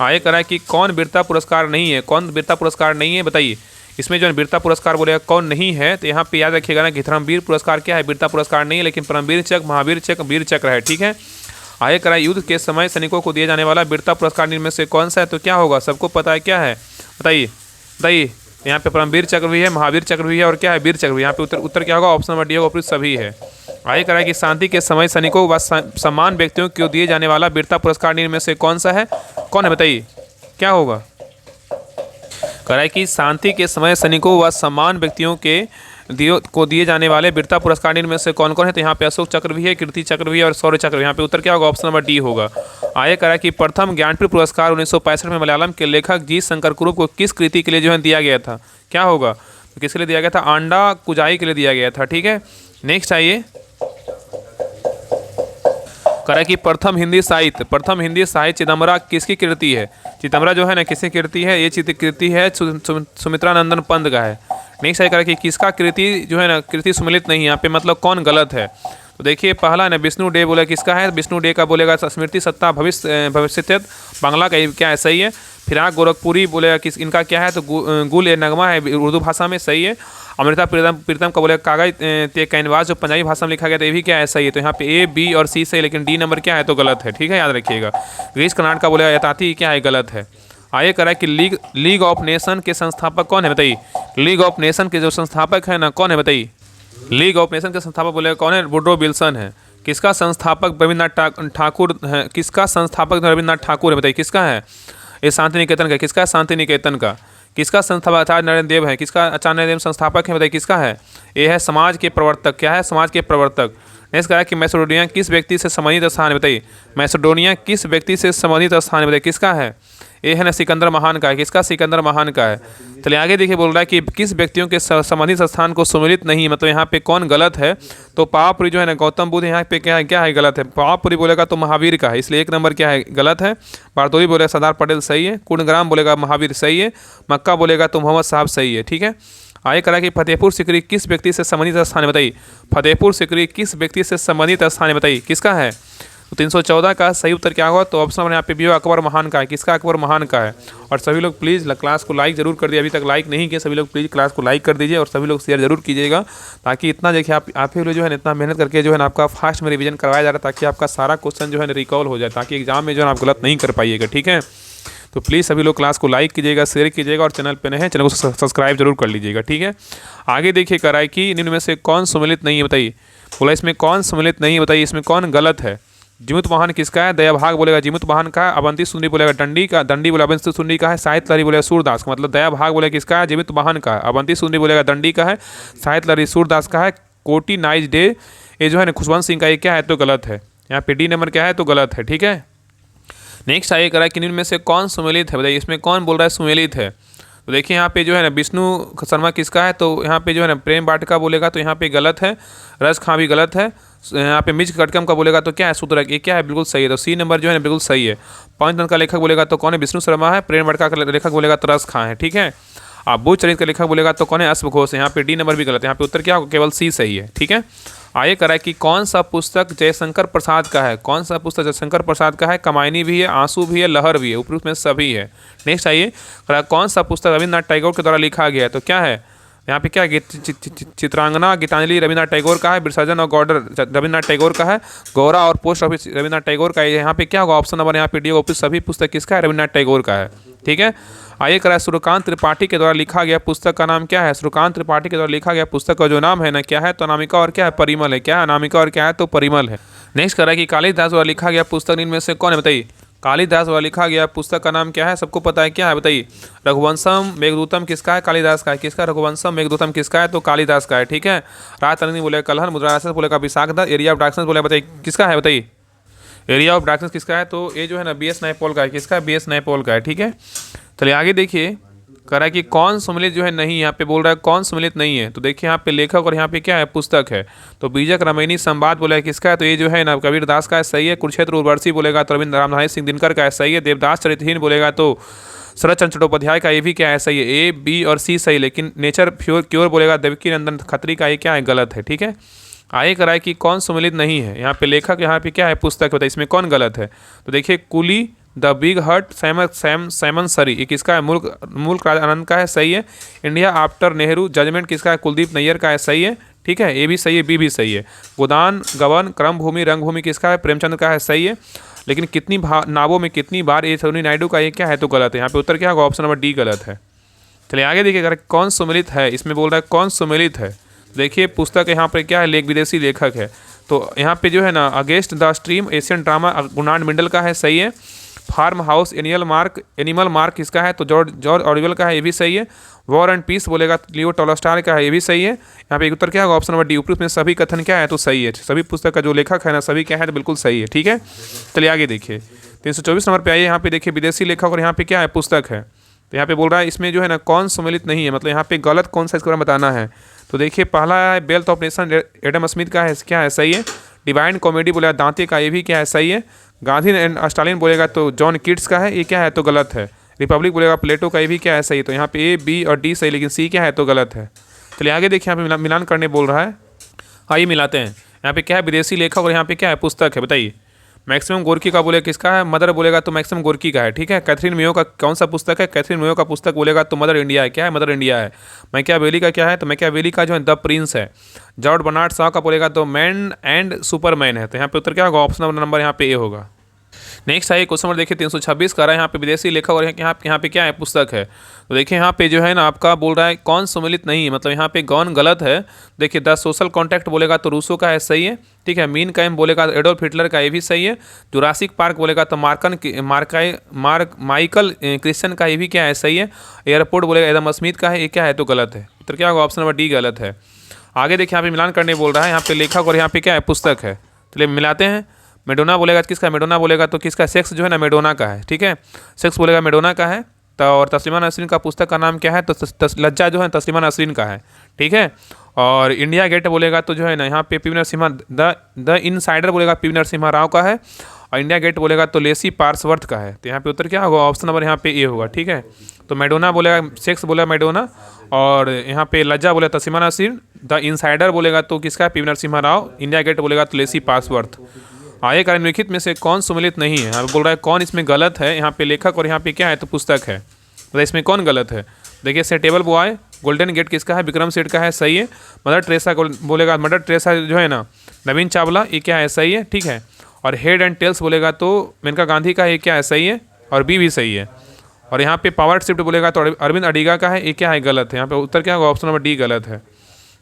आगे करा कि कौन वीरता पुरस्कार नहीं है, कौन वीरता पुरस्कार नहीं है बताइए। इसमें जो है वीरता पुरस्कार बोलेगा कौन नहीं है, तो यहाँ पे याद रखिएगा ना कि धर्मवीर पुरस्कार क्या है, वीरता पुरस्कार नहीं है, लेकिन परमवीर चक्र, महावीर चक्र, वीर चक्र है। ठीक है। आगे करा युद्ध के समय सैनिकों को दिए जाने वाला वीरता पुरस्कार इनमें से कौन सा है, तो क्या होगा, सबको पता है क्या है बताइए। यहाँ पे परमवीर चक्र भी है, महावीर चक्र भी है और क्या है, वीर चक्र भी। यहाँ पे उत्तर क्या होगा, ऑप्शन नंबर डी होगा, सभी है। आगे करा कि शांति के समय सैनिकों व सम्मान व्यक्तियों को दिए जाने वाला वीरता पुरस्कार इनमें से कौन सा है, कौन है बताइए, क्या होगा। कह रहा है कि शांति के समय सैनिकों व सम्मान व्यक्तियों को दिए जाने वाले वीरता पुरस्कार इनमें से कौन कौन है, तो यहाँ पे अशोक चक्र भी है, कीर्ति चक्र भी है और शौर्य चक्र। यहाँ पे उत्तर क्या होगा, ऑप्शन नंबर डी होगा। आगे कह रहा है कि प्रथम ज्ञानपीठ पुरस्कार 1965 में मलयालम के लेखक जी शंकर कुरुप को किस कृति के लिए जो है दिया गया था, क्या होगा, तो किसके लिए दिया गया था, आंडा कुजाई के लिए दिया गया था। ठीक है। नेक्स्ट आइए करा कि प्रथम हिंदी साहित्य चिदम्बरा किसकी कृति है। चिदम्बरा जो है ना किसकी कृति है, ये कृति है सुमित्रा नंदन पंत का है। नेक्स्ट करा कि किसका कृति जो है ना कृति सुमिलित नहीं है, यहाँ पे मतलब कौन गलत है, तो देखिए पहला ना विष्णु डे बोले किसका है, विष्णु डे का बोलेगा स्मृति सत्ता भविष्य बांग्ला का क्या है, सही है। फिराक गोरखपुरी बोलेगा किस इनका क्या है, तो गुल ए नगमा है उर्दू भाषा में, सही है। अमृता प्रीतम का बोलेगा कागज ते कैनवास जो पंजाबी भाषा में लिखा गया था, ये भी क्या है, सही है। तो यहाँ पे ए बी और सी सही, लेकिन डी नंबर क्या है तो गलत है। ठीक है, याद रखिएगा। ग्रीस कर्नाटक का बोलेगा यथार्थी क्या है, गलत है। आगे करा कि लीग ऑफ नेशन के संस्थापक कौन है बताइए। लीग ऑफ नेशन के जो संस्थापक है ना कौन है बताइए। लीग ऑफ नेशन के संस्थापक बोलेगा कौन है, वुड्रो विल्सन है। किसका संस्थापक रविन्द्रनाथ ठाकुर है, किसका संस्थापक रविन्द्रनाथ ठाकुर है बताइए, किसका है, ये शांति निकेतन का, किसका शांति निकेतन का। किसका संस्थापक आचार्य नरेंद्र देव है, किसका आचार्य नरेंद्र देव संस्थापक है बताइए, किसका है, ये है समाज के प्रवर्तक, क्या है, समाज के प्रवर्तक। नेक्स्ट कहा कि मैसेडोनिया किस व्यक्ति से संबंधित स्थान है बताइए, मैसेडोनिया किस व्यक्ति से संबंधित स्थान है बताइए, किसका है, ये है ना सिकंदर महान का है। किसका, सिकंदर महान का है। चलिए आगे देखिए, बोल रहा है कि किस व्यक्तियों के संबंधित स्थान को सुमिलित नहीं, मतलब यहाँ पे कौन गलत है, तो पावापुरी जो है ना गौतम बुद्ध, यहाँ पे क्या है गलत है। पावापुरी बोलेगा तो महावीर का है, इसलिए 1 नंबर क्या है, गलत है। बारदोली बोलेगा सरदार पटेल, सही है। कुंडग्राम बोलेगा महावीर, सही है। मक्का बोलेगा तो मोहम्मद साहब, सही है। ठीक है। आगे करा कि फतेहपुर सिकरी किस व्यक्ति से संबंधित स्थान है बताइए, फतेहपुर सिकरी किस व्यक्ति से संबंधित स्थान है बताइए, किसका है, तो 314 का सही उत्तर क्या होगा? तो ऑप्शन नंबर यहाँ पे भी होगा अकबर महान का है। किसका? अकबर महान का है। और सभी लोग प्लीज़ क्लास को लाइक जरूर कर दिए, अभी तक लाइक नहीं किए सभी लोग प्लीज़ क्लास को लाइक कर दीजिए और सभी लोग शेयर जरूर कीजिएगा, ताकि इतना देखिए आप ही लोग जो है इतना मेहनत करके जो है ना आपका फास्ट में रिवीजन करवाया जा रहा है, ताकि आपका सारा क्वेश्चन जो है ना रिकॉल हो जाए, ताकि एग्जाम में जो है आप गलत नहीं कर पाइएगा। ठीक है, तो प्लीज़ सभी लोग क्लास को लाइक कीजिएगा, शेयर कीजिएगा और चैनल पे नए हैं चैनल को सब्सक्राइब जरूर कर लीजिएगा। ठीक है, आगे देखिए कराए कि निम्न में से कौन सम्मिलित नहीं है बताइए। बोला इसमें कौन सम्मिलित नहीं है बताइए, इसमें कौन गलत है? जीमूत वाहन किसका है? दया भाग बोलेगा जीमूत वाहन का है। अवंती सुंदरी बोलेगा दंडी का, दंडी बोला अवंती सुंदरी का है। साहित्य लहरी बोलेगा सूरदास का। मतलब दया भाग बोलेगा किसका है? जीमूत वाहन का है। अवंती सुंदरी बोलेगा दंडी का है। साहित्य लहरी सूरदास का है। कोटी नाइज डे ये जो है ना खुशवंत सिंह का, ये क्या है? तो गलत है। यहाँ पे डी नंबर क्या है? तो गलत है। ठीक है, नेक्स्ट आइए करा कि निम्न में से कौन सुमेलित है बताइए। इसमें कौन बोल रहा है सुमेलित है? तो देखिए यहाँ पे जो है ना विष्णु शर्मा किसका है? तो यहाँ पे जो है ना प्रेम वाटिका बोलेगा तो यहाँ पे गलत है। रस खां भी गलत है। यहाँ पे मिज कटकम का बोलेगा तो क्या है? सूत्रक, ये क्या है? बिल्कुल सही है। तो सी नंबर जो है ना बिल्कुल सही है। पंचतंत्र का लेखक बोलेगा तो कौन है? विष्णु शर्मा है। प्रेम वाटिका का लेखक बोलेगा तो रस खां है। ठीक है, आप बुद्ध चरित्र का लेखक बोलेगा तो कौन है? अश्व घोष है। यहाँ पे डी नंबर भी गलत है। यहाँ पे उत्तर क्या होगा? केवल सी सही है। ठीक है, आइए करा कि कौन सा पुस्तक जयशंकर प्रसाद का है? कौन सा पुस्तक जयशंकर प्रसाद का है? कमायनी भी है, आंसू भी है, लहर भी है, उपयुक्त में सभी है। नेक्स्ट आइए करा कौन सा पुस्तक रविन्द्रनाथ टैगोर के द्वारा लिखा गया है? तो क्या है यहाँ पे? क्या चित्रांगना गीतांजलि रविन्द्रनाथ टैगोर का है। विसर्जन और गॉर्डर रविन्द्रनाथ टैगोर का है। गौरा और पोस्ट ऑफिस रविन्द्रनाथ टैगोर का है। यहाँ पे क्या होगा? ऑप्शन नंबर यहाँ पे डी होगा। सभी पुस्तक किसका है? रविन्द्रनाथ टैगोर का है। ठीक है, आइए करा सूर्यकांत त्रिपाठी के द्वारा लिखा गया पुस्तक का नाम क्या है? सूर्यकांत त्रिपाठी के द्वारा लिखा गया पुस्तक का जो नाम है ना क्या है? तो अनामिका और क्या है? परिमल है। क्या है? अनामिका और क्या है? तो परिमल है। नेक्स्ट करा कि कालिदास द्वारा लिखा गया पुस्तक इनमें से कौन है बताइए। कालिदास द्वारा लिखा गया पुस्तक का नाम क्या है? सबको पता है, क्या है बताइए? रघुवंशम मेघदूतम किसका है? कालिदास का है। किसका? रघुवंशम मेघदूतम किसका है? तो कालिदास का है। ठीक है, राजतरंगी बोलेगा कलहर, मुद्राराक्षस बोलेगा विशाखदत्त, एरिया ऑफ डार्कनेस बोलेगा बताइए किसका है बताइए? एरिया ऑफ डार्कनेस किसका है? तो ये जो है ना बी.एस. नायपॉल का है। किसका? बी.एस. नायपॉल का है। ठीक है, चलिए आगे देखिए करा कि कौन सम्मिलित जो है नहीं, यहाँ पे बोल रहा है कौन सम्मिलित नहीं है। तो देखिए यहाँ पे लेखक और यहाँ पे क्या है? पुस्तक है। तो बीजक रामायणी संवाद बोला है किसका है? तो ये जो है ना कबीर दास का है। सही है। कुरुक्षेत्र उर्वशी बोलेगा तो रविंद्र रामधारी सिंह दिनकर का है। सही है। देवदास चरित्रहीन बोलेगा तो शरद चंद्र चट्टोपाध्याय का, ये भी क्या है? सही है। ए बी और सी सही, लेकिन नेचर क्योर बोलेगा देवकी नंदन खत्री का, ये क्या है? गलत है। ठीक है, आइए कराए कि कौन सम्मिलित नहीं है। यहाँ पे लेखक, यहाँ पे क्या है? पुस्तक बताइए इसमें कौन गलत है। तो देखिए कुली द बिग हट सैमन सरी, ये किसका है? मुल्क राज आनंद का है। सही है। इंडिया आफ्टर नेहरू जजमेंट किसका है? कुलदीप नैयर का है। सही है। ठीक है, ए भी सही है, बी भी सही है। गोदान गवन क्रम भूमि रंगभूमि किसका है? प्रेमचंद का है। सही है, लेकिन कितनी नावों में कितनी बार, ये सरोजिनी नायडू का, ये क्या है? तो गलत है। यहाँ पे उत्तर क्या होगा? ऑप्शन नंबर डी गलत है। चलिए आगे देखिए अगर कौन सम्मिलित है, इसमें बोल रहा है कौन सम्मिलित है। देखिए पुस्तक यहाँ पर क्या है? विदेशी लेखक है। तो यहाँ पे जो है ना against the stream Asian drama Gunnar Myrdal का है। सही है। फार्म हाउस एनिमल मार्क किसका है? तो जॉर्ज ऑरवेल का है। ये भी सही है। वॉर एंड पीस बोलेगा लियो टॉलस्टॉय का है। ये भी सही है। यहाँ पे उत्तर क्या होगा? Option number D. उपयुक्त में सभी कथन क्या है? तो सही है। सभी पुस्तक का जो लेखक है ना सभी क्या है? तो बिल्कुल सही है। ठीक है, चलिए आगे देखिए 324 नंबर पे आइए। यहाँ पे देखिए विदेशी लेखक और यहाँ पे क्या है? पुस्तक है। तो यहाँ पे बोल रहा है इसमें जो है ना कौन सम्मिलित नहीं है, मतलब यहाँ पे गलत कौन सा इसके बारे में बताना है। तो देखिए पहला है wealth of nation Adam Smith का है। क्या है? सही है। डिवाइन कॉमेडी बोलेगा दांते का, ये भी क्या है? सही है। गांधी एंड स्टालिन बोलेगा तो जॉन किट्स का है। ये क्या है? तो गलत है। रिपब्लिक बोलेगा प्लेटो का, ये भी क्या है? सही। तो यहाँ पे ए बी और डी सही, लेकिन सी क्या है? तो गलत है। चलिए आगे देखिए यहाँ पे मिलान करने बोल रहा है। आइए मिलाते हैं। यहाँ पे क्या है? विदेशी लेखक और यहाँ पे क्या है? पुस्तक है। बताइए मैक्सिमम गोर्की का बोलेगा किसका है? मदर बोलेगा तो मैक्सिमम गोर्की का है। ठीक है, कैथरीन मेयो का कौन सा पुस्तक है? कैथरीन मेयो का पुस्तक बोलेगा तो मदर इंडिया है। क्या है? मदर इंडिया है। मैकियावेली का क्या है? तो मैकियावेली का जो है द प्रिंस है। जॉर्ज बर्नार्ड शॉ का बोलेगा तो मैन एंड सुपरमैन है। तो यहाँ पे उत्तर क्या होगा? ऑप्शन नंबर यहाँ पे ए होगा। नेक्स्ट आइए क्वेश्चन नंबर देखिए 326 का रहा है। यहाँ पे विदेशी लेखक और यहाँ पे क्या है? पुस्तक है। तो देखिए यहाँ पे जो है ना आपका बोल रहा है कौन सम्मिलित नहीं है, मतलब यहाँ पे कौन गलत है। देखिए द सोशल कॉन्टैक्ट बोलेगा तो रूसो का है। सही है। ठीक है, मीन काइम बोलेगा तो एडोल्फ हिटलर का, ये भी सही है। जुरासिक पार्क बोलेगा तो माइकल क्रिश्चियन का, ये भी क्या है? सही है। एयरपोर्ट बोलेगा एडम स्मिथ का है। ये क्या है? तो गलत है। तो क्या होगा? ऑप्शन नंबर डी गलत है। आगे देखिए यहाँ पे मिलान करने बोल रहा है। यहाँ पे लेखक और यहाँ पे क्या है? पुस्तक है। चलिए मिलाते हैं। मेडोना बोलेगा किसका? मेडोना बोलेगा तो किसका? सेक्स जो है ना मेडोना का है। ठीक है, सेक्स बोलेगा मेडोना का है। तो और तस्लीमा नसरीन का पुस्तक का नाम क्या है? तो लज्जा जो है तस्लीमा नसरीन का है। ठीक है, और इंडिया गेट बोलेगा तो जो है ना यहाँ पे पी नरसिम्हा द इनसाइडर बोलेगा पी नरसिम्हा राव का है। और इंडिया गेट बोलेगा तो लेसी पार्सवर्थ का है। तो यहाँ पे उत्तर क्या होगा? ऑप्शन नंबर यहाँ पे ए होगा। ठीक है, तो मेडोना बोलेगा सेक्स बोला मेडोना, और यहाँ पे लज्जा बोलेगा तस्लीमा नसरीन। द इनसाइडर बोलेगा तो किसका? P Narasimha Rao. India Gate बोलेगा तो लेसी पार्सवर्थ। आगे का निम्नलिखित में से कौन सम्मिलित नहीं है? यहाँ पे बोल रहा है कौन इसमें गलत है, यहाँ पे लेखक और यहाँ पे क्या है तो पुस्तक है, मतलब इसमें कौन गलत है? देखिए सेटेबल बॉय गोल्डन गेट किसका है? विक्रम सेठ का है, सही है। मदर टेरेसा बोलेगा, मदर टेरेसा जो है ना नवीन चावला, ये क्या है? सही है, ठीक है। और हेड एंड टेल्स बोलेगा तो मेनका गांधी का, ये क्या है? सही है, और बी भी सही है। और यहाँ पे पावर शिफ्ट बोलेगा तो अरविंद अडिगा का है, ये क्या है? गलत है। यहाँ पे उत्तर क्या होगा? ऑप्शन नंबर डी गलत है।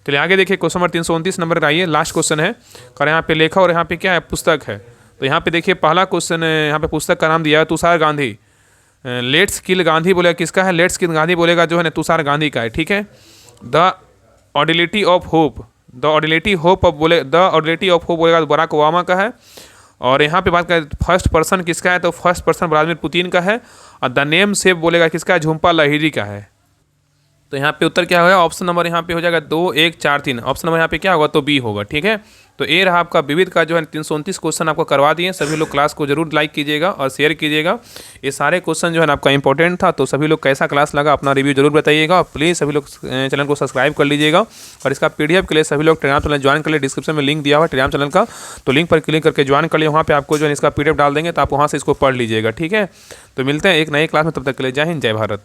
चलिए आगे देखिए क्वेश्चन नंबर 329 नंबर का आइए, लास्ट क्वेश्चन है। और यहाँ पे लेखा और यहाँ पे क्या है? पुस्तक है। तो यहाँ पे देखिए पहला क्वेश्चन है, यहाँ पे पुस्तक का नाम दिया है तुषार गांधी। लेट्स किल गांधी बोलेगा किसका है? लेट्स किल गांधी बोलेगा जो है ना तुषार गांधी का है, ठीक है। The audacity of hope, the audacity hope of बोलेगा तो बराक ओबामा का है। और यहाँ पे बात करें फर्स्ट पर्सन किसका है? तो फर्स्ट पर्सन व्लादिमीर पुतिन का है। और द नेम सेव बोलेगा किसका है? झुम्पा लाहिरी का है। तो यहाँ पे उत्तर क्या होगा? ऑप्शन नंबर यहाँ पे हो जाएगा 2, 1, 4, 3। ऑप्शन नंबर यहाँ पे क्या होगा? तो बी होगा, ठीक है। तो ये रहा आपका विविध का जो है 329 क्वेश्चन आपको करवा दिए। सभी लोग क्लास को जरूर लाइक कीजिएगा और शेयर कीजिएगा। ये सारे क्वेश्चन जो है आपका इंपॉर्टेंट था। तो सभी लोग कैसा क्लास लगा अपना रिव्यू जरूर बताइएगा। और प्लीज़ सभी लोग चैनल को सब्सक्राइब कर लीजिएगा। और इसका PDF के लिए सभी लोग टेलीग्राम चैनल ज्वाइन कर लिए, डिस्क्रिप्शन में लिंक दिया हुआ है टेलीग्राम चैनल का, तो लिंक पर क्लिक करके ज्वाइन कर लिए। वहाँ पर आपको जो है इसका PDF डाल देंगे, तो आप वहाँ से इसको पढ़ लीजिएगा, ठीक है। तो मिलते हैं एक नई क्लास में, तब तक के लिए जय हिंद, जय भारत।